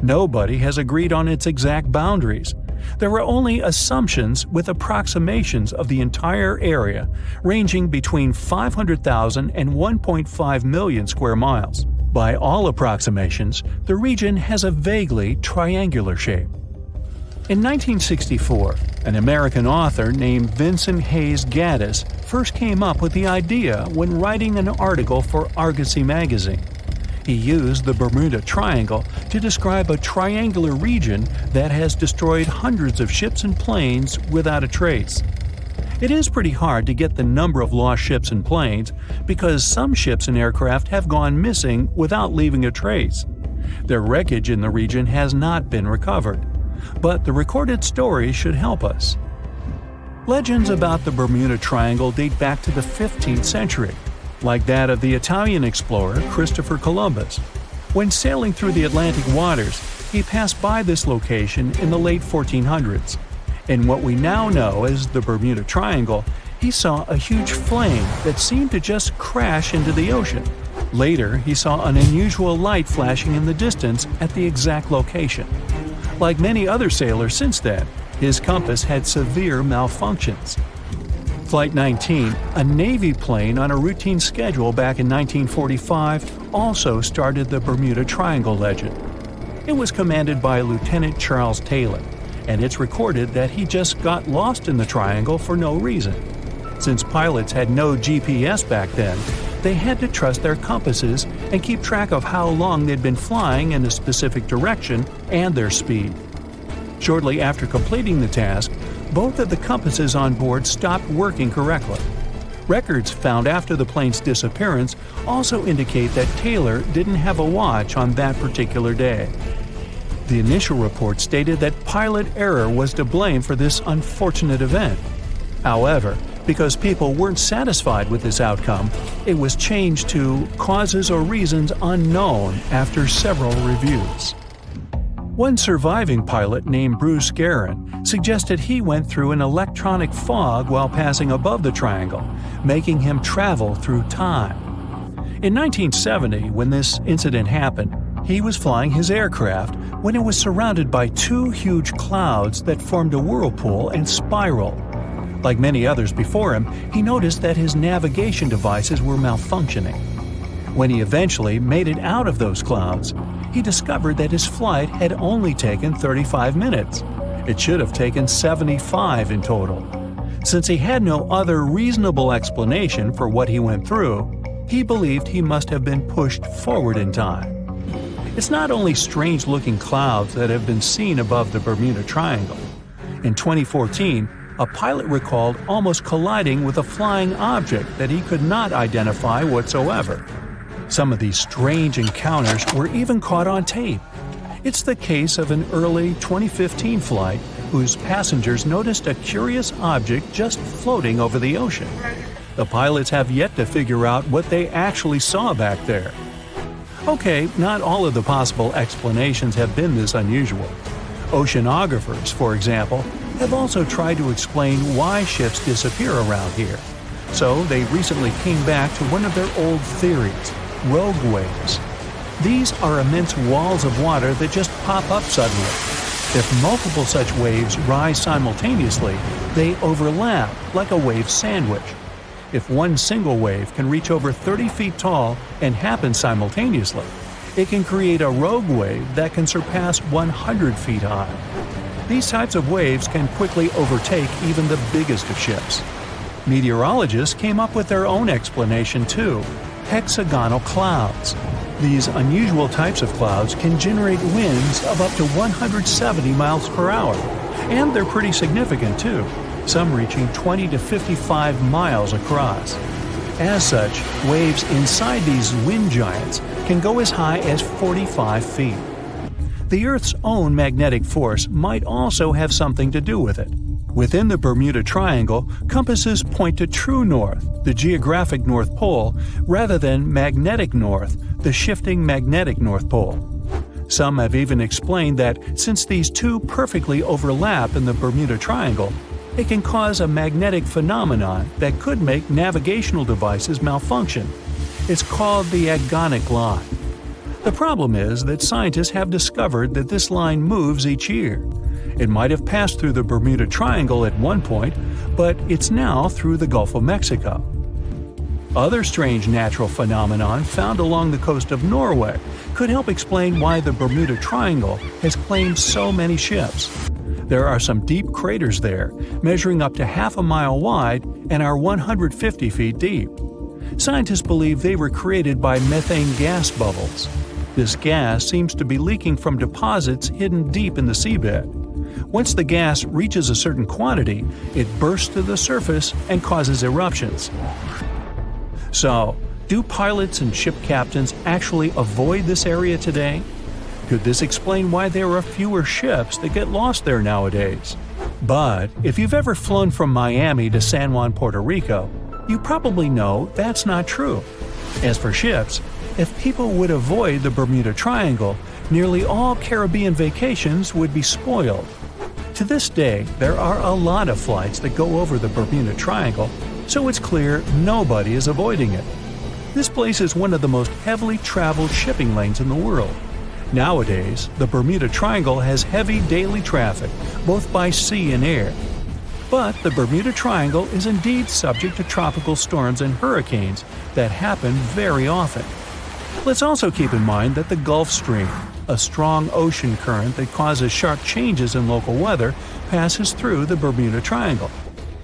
Nobody has agreed on its exact boundaries. There are only assumptions with approximations of the entire area, ranging between 500,000 and 1.5 million square miles. By all approximations, the region has a vaguely triangular shape. In 1964, an American author named Vincent Hayes Gaddis first came up with the idea when writing an article for Argosy magazine. He used the Bermuda Triangle to describe a triangular region that has destroyed hundreds of ships and planes without a trace. It is pretty hard to get the number of lost ships and planes because some ships and aircraft have gone missing without leaving a trace. Their wreckage in the region has not been recovered, but the recorded stories should help us. Legends about the Bermuda Triangle date back to the 15th century, like that of the Italian explorer Christopher Columbus. When sailing through the Atlantic waters, he passed by this location in the late 1400s. In what we now know as the Bermuda Triangle, he saw a huge flame that seemed to just crash into the ocean. Later, he saw an unusual light flashing in the distance at the exact location. Like many other sailors since then, his compass had severe malfunctions. Flight 19, a Navy plane on a routine schedule back in 1945, also started the Bermuda Triangle legend. It was commanded by Lieutenant Charles Taylor, and it's recorded that he just got lost in the triangle for no reason. Since pilots had no GPS back then, they had to trust their compasses and keep track of how long they'd been flying in a specific direction and their speed. Shortly after completing the task, both of the compasses on board stopped working correctly. Records found after the plane's disappearance also indicate that Taylor didn't have a watch on that particular day. The initial report stated that pilot error was to blame for this unfortunate event. However, because people weren't satisfied with this outcome, it was changed to causes or reasons unknown after several reviews. One surviving pilot named Bruce Guerin suggested he went through an electronic fog while passing above the triangle, making him travel through time. In 1970, when this incident happened, he was flying his aircraft when it was surrounded by two huge clouds that formed a whirlpool and spiraled. Like many others before him, he noticed that his navigation devices were malfunctioning. When he eventually made it out of those clouds, he discovered that his flight had only taken 35 minutes. It should have taken 75 in total. Since he had no other reasonable explanation for what he went through, he believed he must have been pushed forward in time. It's not only strange-looking clouds that have been seen above the Bermuda Triangle. In 2014, a pilot recalled almost colliding with a flying object that he could not identify whatsoever. Some of these strange encounters were even caught on tape. It's the case of an early 2015 flight whose passengers noticed a curious object just floating over the ocean. The pilots have yet to figure out what they actually saw back there. Okay, not all of the possible explanations have been this unusual. Oceanographers, for example, have also tried to explain why ships disappear around here. So they recently came back to one of their old theories: rogue waves. These are immense walls of water that just pop up suddenly. If multiple such waves rise simultaneously, they overlap like a wave sandwich. If one single wave can reach over 30 feet tall and happen simultaneously, it can create a rogue wave that can surpass 100 feet high. These types of waves can quickly overtake even the biggest of ships. Meteorologists came up with their own explanation too: hexagonal clouds. These unusual types of clouds can generate winds of up to 170 miles per hour, and they're pretty significant too, some reaching 20 to 55 miles across. As such, waves inside these wind giants can go as high as 45 feet. The Earth's own magnetic force might also have something to do with it. Within the Bermuda Triangle, compasses point to true north, the geographic North Pole, rather than magnetic north, the shifting magnetic North Pole. Some have even explained that since these two perfectly overlap in the Bermuda Triangle, it can cause a magnetic phenomenon that could make navigational devices malfunction. It's called the agonic line. The problem is that scientists have discovered that this line moves each year. It might have passed through the Bermuda Triangle at one point, but it's now through the Gulf of Mexico. Other strange natural phenomenon found along the coast of Norway could help explain why the Bermuda Triangle has claimed so many ships. There are some deep craters there, measuring up to half a mile wide and are 150 feet deep. Scientists believe they were created by methane gas bubbles. This gas seems to be leaking from deposits hidden deep in the seabed. Once the gas reaches a certain quantity, it bursts to the surface and causes eruptions. So, do pilots and ship captains actually avoid this area today? Could this explain why there are fewer ships that get lost there nowadays? But if you've ever flown from Miami to San Juan, Puerto Rico, you probably know that's not true. As for ships, if people would avoid the Bermuda Triangle, nearly all Caribbean vacations would be spoiled. To this day, there are a lot of flights that go over the Bermuda Triangle, so it's clear nobody is avoiding it. This place is one of the most heavily traveled shipping lanes in the world. Nowadays, the Bermuda Triangle has heavy daily traffic, both by sea and air. But the Bermuda Triangle is indeed subject to tropical storms and hurricanes that happen very often. Let's also keep in mind that the Gulf Stream, a strong ocean current that causes sharp changes in local weather, passes through the Bermuda Triangle.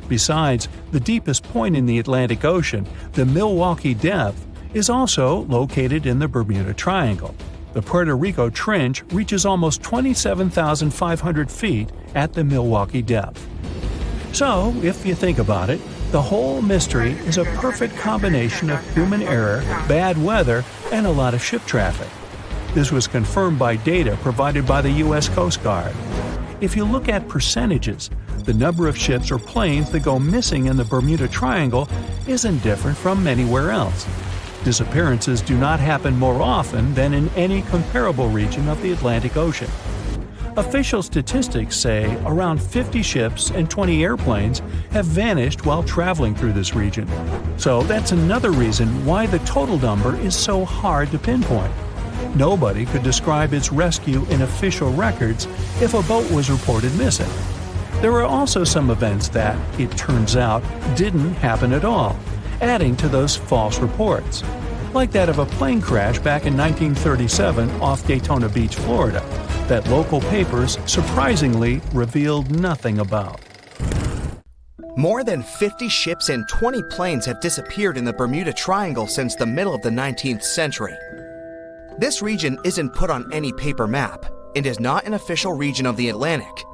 Besides, the deepest point in the Atlantic Ocean, the Milwaukee Depth, is also located in the Bermuda Triangle. The Puerto Rico Trench reaches almost 27,500 feet at the Milwaukee Depth. So, if you think about it, the whole mystery is a perfect combination of human error, bad weather, and a lot of ship traffic. This was confirmed by data provided by the U.S. Coast Guard. If you look at percentages, the number of ships or planes that go missing in the Bermuda Triangle isn't different from anywhere else. Disappearances do not happen more often than in any comparable region of the Atlantic Ocean. Official statistics say around 50 ships and 20 airplanes have vanished while traveling through this region. So that's another reason why the total number is so hard to pinpoint. Nobody could describe its rescue in official records if a boat was reported missing. There are also some events that, it turns out, didn't happen at all, adding to those false reports, like that of a plane crash back in 1937 off Daytona Beach, Florida, that local papers surprisingly revealed nothing about. More than 50 ships and 20 planes have disappeared in the Bermuda Triangle since the middle of the 19th century. This region isn't put on any paper map and is not an official region of the Atlantic.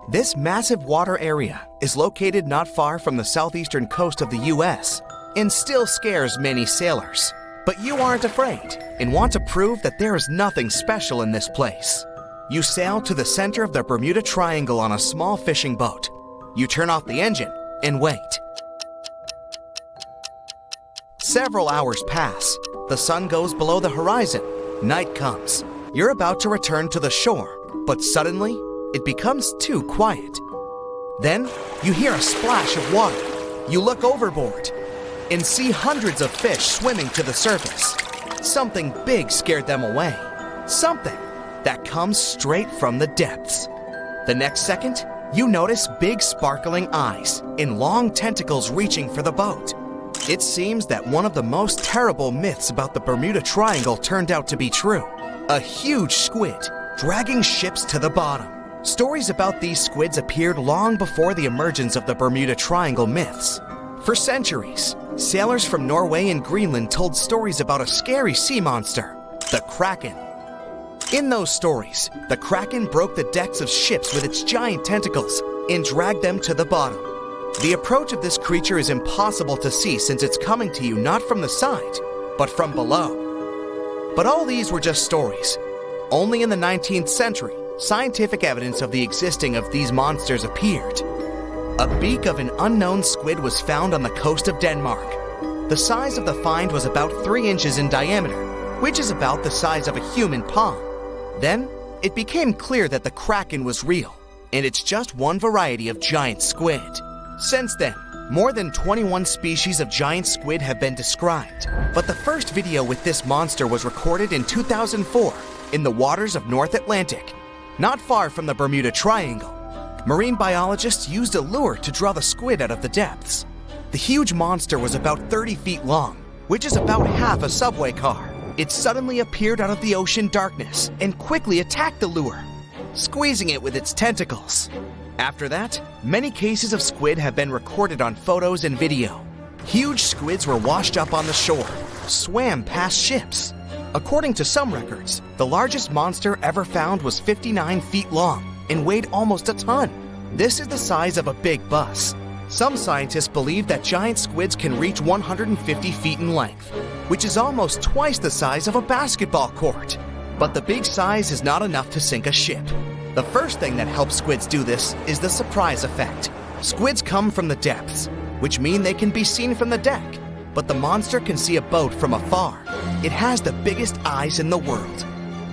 This massive water area is located not far from the southeastern coast of the U.S. and still scares many sailors. But you aren't afraid and want to prove that there is nothing special in this place. You sail to the center of the Bermuda Triangle on a small fishing boat. You turn off the engine and wait. Several hours pass. The sun goes below the horizon. Night comes. You're about to return to the shore, but suddenly, it becomes too quiet. Then, you hear a splash of water. You look overboard and see hundreds of fish swimming to the surface. Something big scared them away. Something that comes straight from the depths. The next second, you notice big sparkling eyes and long tentacles reaching for the boat. It seems that one of the most terrible myths about the Bermuda Triangle turned out to be true. A huge squid dragging ships to the bottom. Stories about these squids appeared long before the emergence of the Bermuda Triangle myths. For centuries, sailors from Norway and Greenland told stories about a scary sea monster, the Kraken. In those stories, the Kraken broke the decks of ships with its giant tentacles and dragged them to the bottom. The approach of this creature is impossible to see since it's coming to you not from the side, but from below. But all these were just stories. Only in the 19th century, scientific evidence of the existing of these monsters appeared. A beak of an unknown squid was found on the coast of Denmark. The size of the find was about 3 inches in diameter, which is about the size of a human palm. Then, it became clear that the Kraken was real, and it's just one variety of giant squid. Since then, more than 21 species of giant squid have been described, but the first video with this monster was recorded in 2004 in the waters of North Atlantic, not far from the Bermuda Triangle. Marine biologists used a lure to draw the squid out of the depths. The huge monster was about 30 feet long, which is about half a subway car. It suddenly appeared out of the ocean darkness and quickly attacked the lure, squeezing it with its tentacles. After that, many cases of squid have been recorded on photos and video. Huge squids were washed up on the shore, swam past ships. According to some records, the largest monster ever found was 59 feet long, and weighed almost a ton. This is the size of a big bus. Some scientists believe that giant squids can reach 150 feet in length, which is almost twice the size of a basketball court. But the big size is not enough to sink a ship. The first thing that helps squids do this is the surprise effect. Squids come from the depths, which mean they can be seen from the deck, but the monster can see a boat from afar. It has the biggest eyes in the world.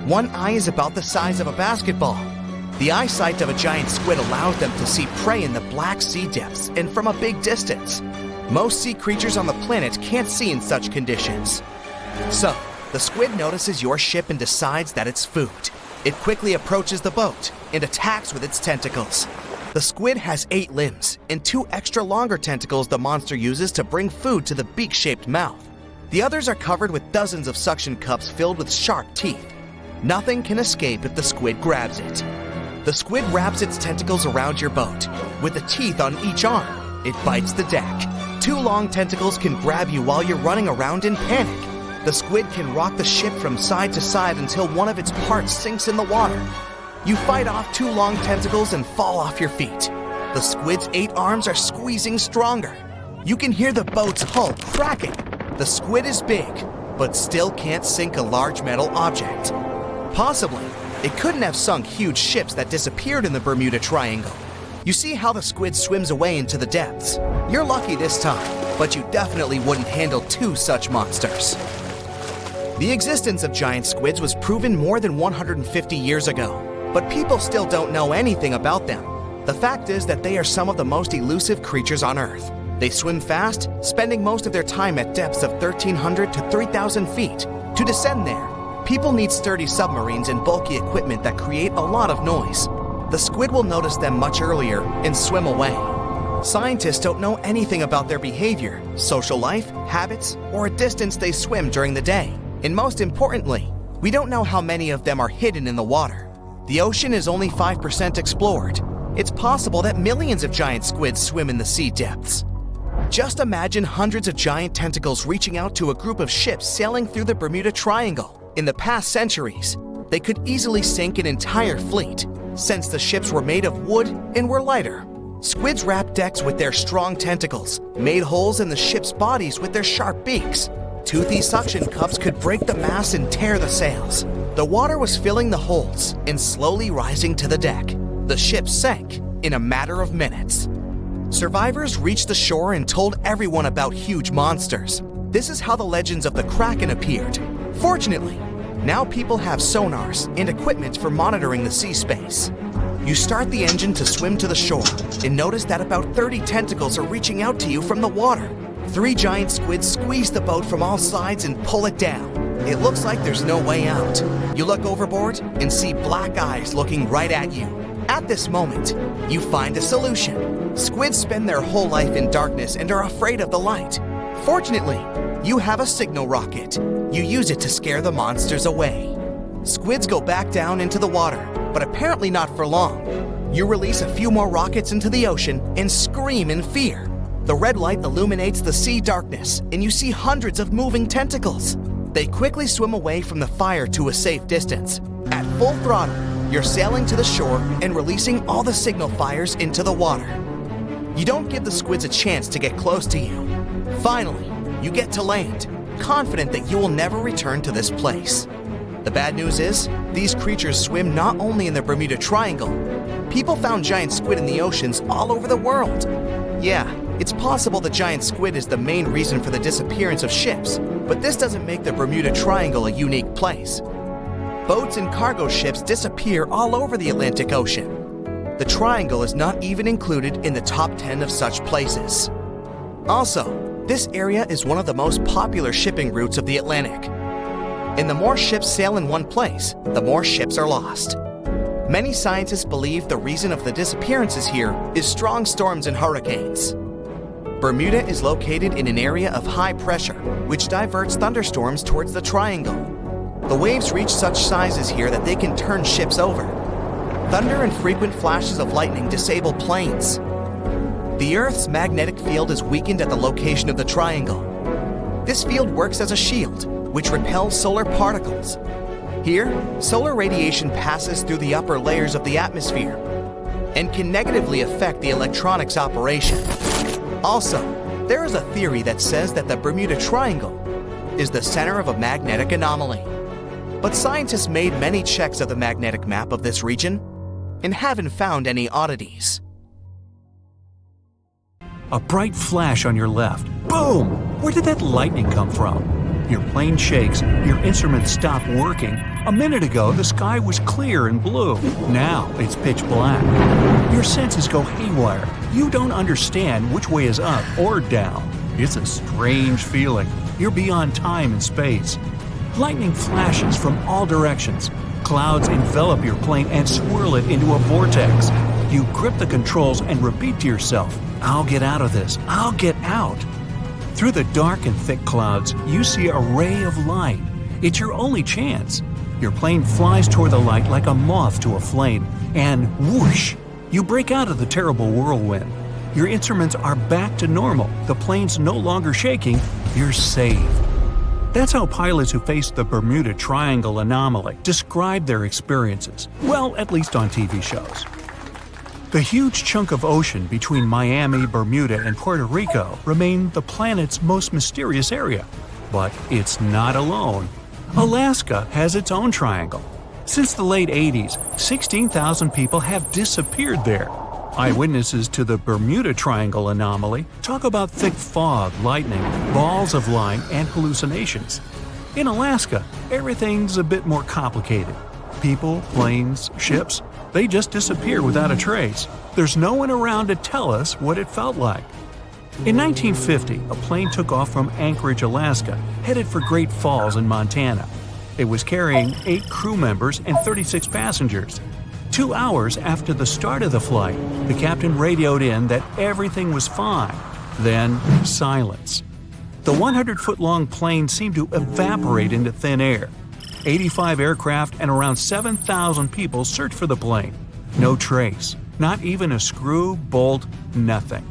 One eye is about the size of a basketball. The eyesight of a giant squid allows them to see prey in the Black Sea depths and from a big distance. Most sea creatures on the planet can't see in such conditions. So, the squid notices your ship and decides that it's food. It quickly approaches the boat and attacks with its tentacles. The squid has 8 limbs and 2 extra longer tentacles the monster uses to bring food to the beak-shaped mouth. The others are covered with dozens of suction cups filled with sharp teeth. Nothing can escape if the squid grabs it. The squid wraps its tentacles around your boat. With the teeth on each arm, it bites the deck. 2 long tentacles can grab you while you're running around in panic. The squid can rock the ship from side to side until one of its parts sinks in the water. You fight off 2 long tentacles and fall off your feet. The squid's 8 arms are squeezing stronger. You can hear the boat's hull cracking. The squid is big, but still can't sink a large metal object. Possibly, it couldn't have sunk huge ships that disappeared in the Bermuda Triangle. You see how the squid swims away into the depths. You're lucky this time, but you definitely wouldn't handle 2 such monsters. The existence of giant squids was proven more than 150 years ago, but people still don't know anything about them. The fact is that they are some of the most elusive creatures on Earth. They swim fast, spending most of their time at depths of 1,300 to 3,000 feet. To descend there, people need sturdy submarines and bulky equipment that create a lot of noise. The squid will notice them much earlier and swim away. Scientists don't know anything about their behavior, social life, habits, or a distance they swim during the day. And most importantly, we don't know how many of them are hidden in the water. The ocean is only 5% explored. It's possible that millions of giant squids swim in the sea depths. Just imagine hundreds of giant tentacles reaching out to a group of ships sailing through the Bermuda Triangle. In the past centuries, they could easily sink an entire fleet, since the ships were made of wood and were lighter. Squids wrapped decks with their strong tentacles, made holes in the ship's bodies with their sharp beaks. Toothy suction cups could break the masts and tear the sails. The water was filling the holes and slowly rising to the deck. The ship sank in a matter of minutes. Survivors reached the shore and told everyone about huge monsters. This is how the legends of the Kraken appeared. Fortunately, now people have sonars and equipment for monitoring the sea space. You start the engine to swim to the shore and notice that about 30 tentacles are reaching out to you from the water. 3 giant squids squeeze the boat from all sides and pull it down. It looks like there's no way out. You look overboard and see black eyes looking right at you. At this moment, you find a solution. Squids spend their whole life in darkness and are afraid of the light. Fortunately, you have a signal rocket. You use it to scare the monsters away. Squids go back down into the water, but apparently not for long. You release a few more rockets into the ocean and scream in fear. The red light illuminates the sea darkness, and you see hundreds of moving tentacles. They quickly swim away from the fire to a safe distance. At full throttle, you're sailing to the shore and releasing all the signal fires into the water. You don't give the squids a chance to get close to you. Finally, you get to land, confident that you will never return to this place. The bad news is, these creatures swim not only in the Bermuda Triangle. People found giant squid in the oceans all over the world. Yeah, it's possible the giant squid is the main reason for the disappearance of ships, but this doesn't make the Bermuda Triangle a unique place. Boats and cargo ships disappear all over the Atlantic Ocean. The Triangle is not even included in the top 10 of such places. Also, this area is one of the most popular shipping routes of the Atlantic. And the more ships sail in one place, the more ships are lost. Many scientists believe the reason of the disappearances here is strong storms and hurricanes. Bermuda is located in an area of high pressure, which diverts thunderstorms towards the triangle. The waves reach such sizes here that they can turn ships over. Thunder and frequent flashes of lightning disable planes. The Earth's magnetic field is weakened at the location of the triangle. This field works as a shield, which repels solar particles. Here, solar radiation passes through the upper layers of the atmosphere and can negatively affect the electronics operation. Also, there is a theory that says that the Bermuda Triangle is the center of a magnetic anomaly. But scientists made many checks of the magnetic map of this region and haven't found any oddities. A bright flash on your left. Boom! Where did that lightning come from? Your plane shakes, your instruments stop working. A minute ago, the sky was clear and blue. Now it's pitch black. Your senses go haywire. You don't understand which way is up or down. It's a strange feeling. You're beyond time and space. Lightning flashes from all directions. Clouds envelop your plane and swirl it into a vortex. You grip the controls and repeat to yourself, "I'll get out of this. I'll get out." Through the dark and thick clouds, you see a ray of light. It's your only chance. Your plane flies toward the light like a moth to a flame, and whoosh! You break out of the terrible whirlwind. Your instruments are back to normal. The plane's no longer shaking. You're saved. That's how pilots who faced the Bermuda Triangle anomaly describe their experiences. Well, at least on TV shows. The huge chunk of ocean between Miami, Bermuda, and Puerto Rico remain the planet's most mysterious area. But it's not alone. Alaska has its own triangle. Since the late 80s, 16,000 people have disappeared there. Eyewitnesses to the Bermuda Triangle anomaly talk about thick fog, lightning, balls of light, and hallucinations. In Alaska, everything's a bit more complicated. People, planes, ships, they just disappear without a trace. There's no one around to tell us what it felt like. In 1950, a plane took off from Anchorage, Alaska, headed for Great Falls in Montana. It was carrying 8 crew members and 36 passengers. 2 hours after the start of the flight, the captain radioed in that everything was fine. Then, silence. The 100-foot-long plane seemed to evaporate into thin air. 85 aircraft and around 7,000 people searched for the plane. No trace. Not even a screw, bolt, nothing.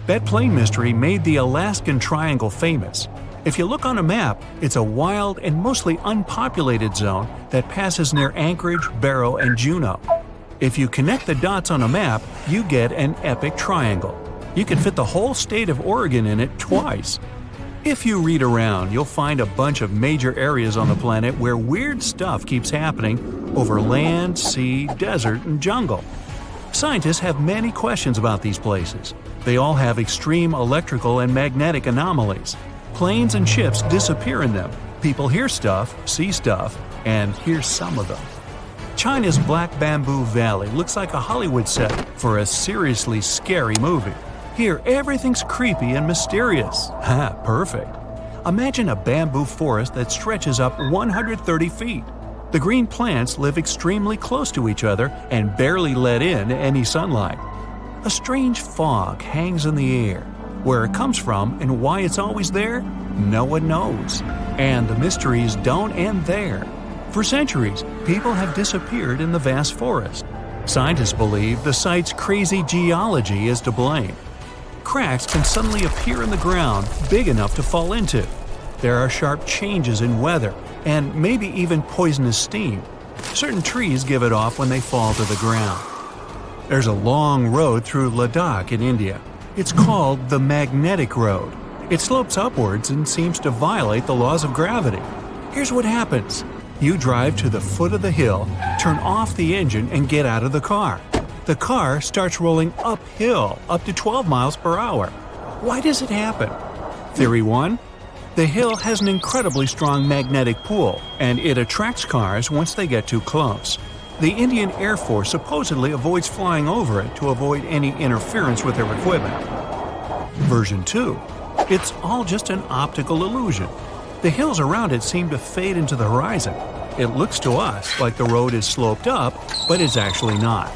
That plane mystery made the Alaskan Triangle famous. If you look on a map, it's a wild and mostly unpopulated zone that passes near Anchorage, Barrow, and Juneau. If you connect the dots on a map, you get an epic triangle. You can fit the whole state of Oregon in it twice. If you read around, you'll find a bunch of major areas on the planet where weird stuff keeps happening over land, sea, desert, and jungle. Scientists have many questions about these places. They all have extreme electrical and magnetic anomalies. Planes and ships disappear in them. People hear stuff, see stuff, and here's some of them. China's Black Bamboo Valley looks like a Hollywood set for a seriously scary movie. Here, everything's creepy and mysterious. Ha, perfect. Imagine a bamboo forest that stretches up 130 feet. The green plants live extremely close to each other and barely let in any sunlight. A strange fog hangs in the air. Where it comes from and why it's always there, no one knows. And the mysteries don't end there. For centuries, people have disappeared in the vast forest. Scientists believe the site's crazy geology is to blame. Cracks can suddenly appear in the ground big enough to fall into. There are sharp changes in weather and maybe even poisonous steam. Certain trees give it off when they fall to the ground. There's a long road through Ladakh in India. It's called the Magnetic Road. It slopes upwards and seems to violate the laws of gravity. Here's what happens. You drive to the foot of the hill, turn off the engine, and get out of the car. The car starts rolling uphill up to 12 miles per hour. Why does it happen? Theory 1. The hill has an incredibly strong magnetic pull, and it attracts cars once they get too close. The Indian Air Force supposedly avoids flying over it to avoid any interference with their equipment. Version 2. It's all just an optical illusion. The hills around it seem to fade into the horizon. It looks to us like the road is sloped up, but it's actually not.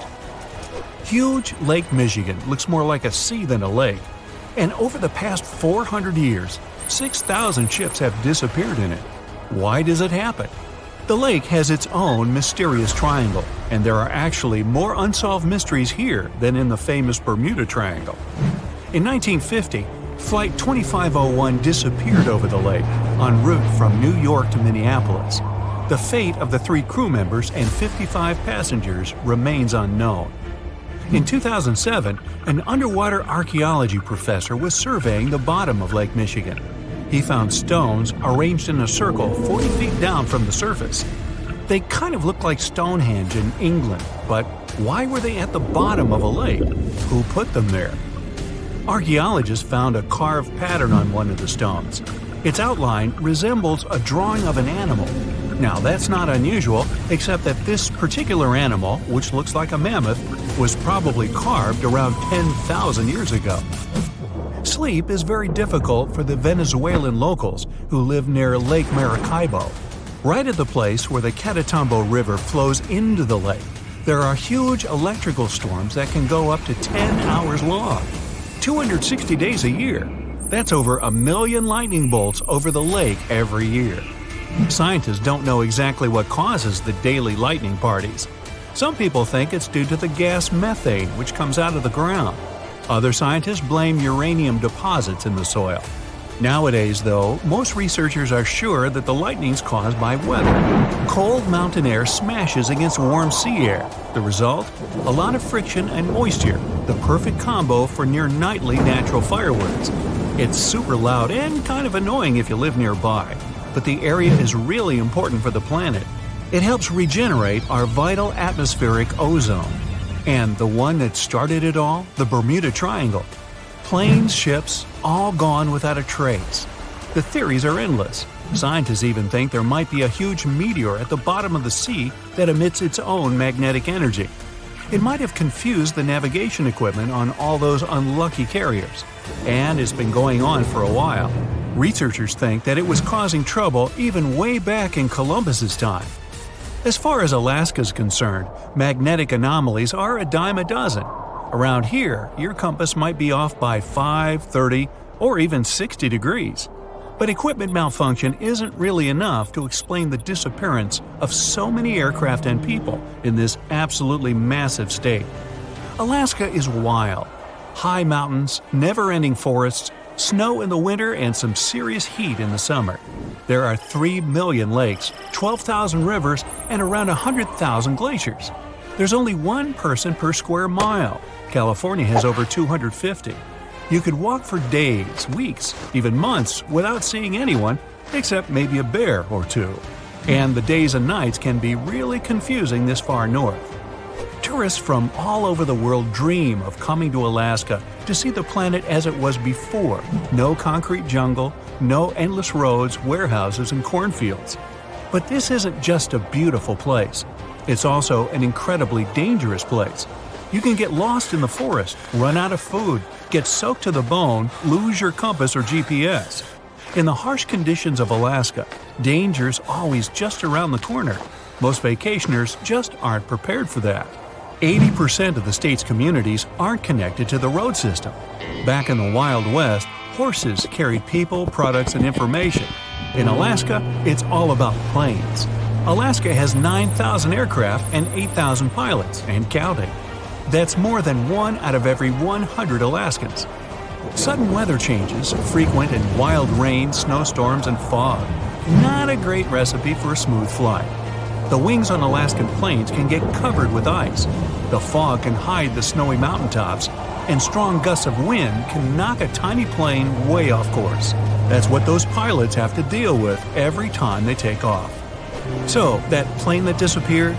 Huge Lake Michigan looks more like a sea than a lake. And over the past 400 years, 6,000 ships have disappeared in it. Why does it happen? The lake has its own mysterious triangle, and there are actually more unsolved mysteries here than in the famous Bermuda Triangle. In 1950, Flight 2501 disappeared over the lake, en route from New York to Minneapolis. The fate of the 3 crew members and 55 passengers remains unknown. In 2007, an underwater archaeology professor was surveying the bottom of Lake Michigan. He found stones arranged in a circle 40 feet down from the surface. They kind of look like Stonehenge in England, but why were they at the bottom of a lake? Who put them there? Archaeologists found a carved pattern on one of the stones. Its outline resembles a drawing of an animal. Now, that's not unusual, except that this particular animal, which looks like a mammoth, was probably carved around 10,000 years ago. Sleep is very difficult for the Venezuelan locals who live near Lake Maracaibo. Right at the place where the Catatumbo River flows into the lake, there are huge electrical storms that can go up to 10 hours long. 260 days a year. That's over 1 million lightning bolts over the lake every year. Scientists don't know exactly what causes the daily lightning parties. Some people think it's due to the gas methane which comes out of the ground. Other scientists blame uranium deposits in the soil. Nowadays, though, most researchers are sure that the lightning's caused by weather. Cold mountain air smashes against warm sea air. The result? A lot of friction and moisture, the perfect combo for near-nightly natural fireworks. It's super loud and kind of annoying if you live nearby, but the area is really important for the planet. It helps regenerate our vital atmospheric ozone. And the one that started it all, the Bermuda Triangle. Planes, ships, all gone without a trace. The theories are endless. Scientists even think there might be a huge meteor at the bottom of the sea that emits its own magnetic energy. It might have confused the navigation equipment on all those unlucky carriers. And it's been going on for a while. Researchers think that it was causing trouble even way back in Columbus's time. As far as Alaska's concerned, magnetic anomalies are a dime a dozen. Around here, your compass might be off by 5, 30, or even 60 degrees. But equipment malfunction isn't really enough to explain the disappearance of so many aircraft and people in this absolutely massive state. Alaska is wild. High mountains, never-ending forests, snow in the winter, and some serious heat in the summer. There are 3 million lakes, 12,000 rivers, and around 100,000 glaciers. There's only 1 person per square mile. California has over 250. You could walk for days, weeks, even months without seeing anyone, except maybe a bear or 2. And the days and nights can be really confusing this far north. Tourists from all over the world dream of coming to Alaska to see the planet as it was before. No concrete jungle, no endless roads, warehouses, and cornfields. But this isn't just a beautiful place. It's also an incredibly dangerous place. You can get lost in the forest, run out of food, get soaked to the bone, lose your compass or GPS. In the harsh conditions of Alaska, danger's always just around the corner. Most vacationers just aren't prepared for that. 80% of the state's communities aren't connected to the road system. Back in the Wild West, horses carried people, products, and information. In Alaska, it's all about planes. Alaska has 9,000 aircraft and 8,000 pilots, and counting. That's more than 1 out of every 100 Alaskans. Sudden weather changes, frequent and wild rain, snowstorms, and fog. Not a great recipe for a smooth flight. The wings on Alaskan plains can get covered with ice. The fog can hide the snowy mountaintops, and strong gusts of wind can knock a tiny plane way off course. That's what those pilots have to deal with every time they take off. So, that plane that disappeared?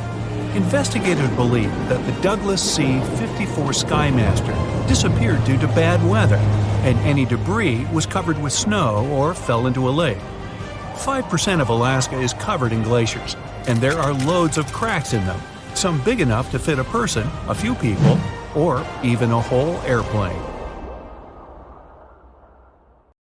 Investigators believe that the Douglas C-54 Skymaster disappeared due to bad weather, and any debris was covered with snow or fell into a lake. 5% of Alaska is covered in glaciers, and there are loads of cracks in them, some big enough to fit a person, a few people, or even a whole airplane.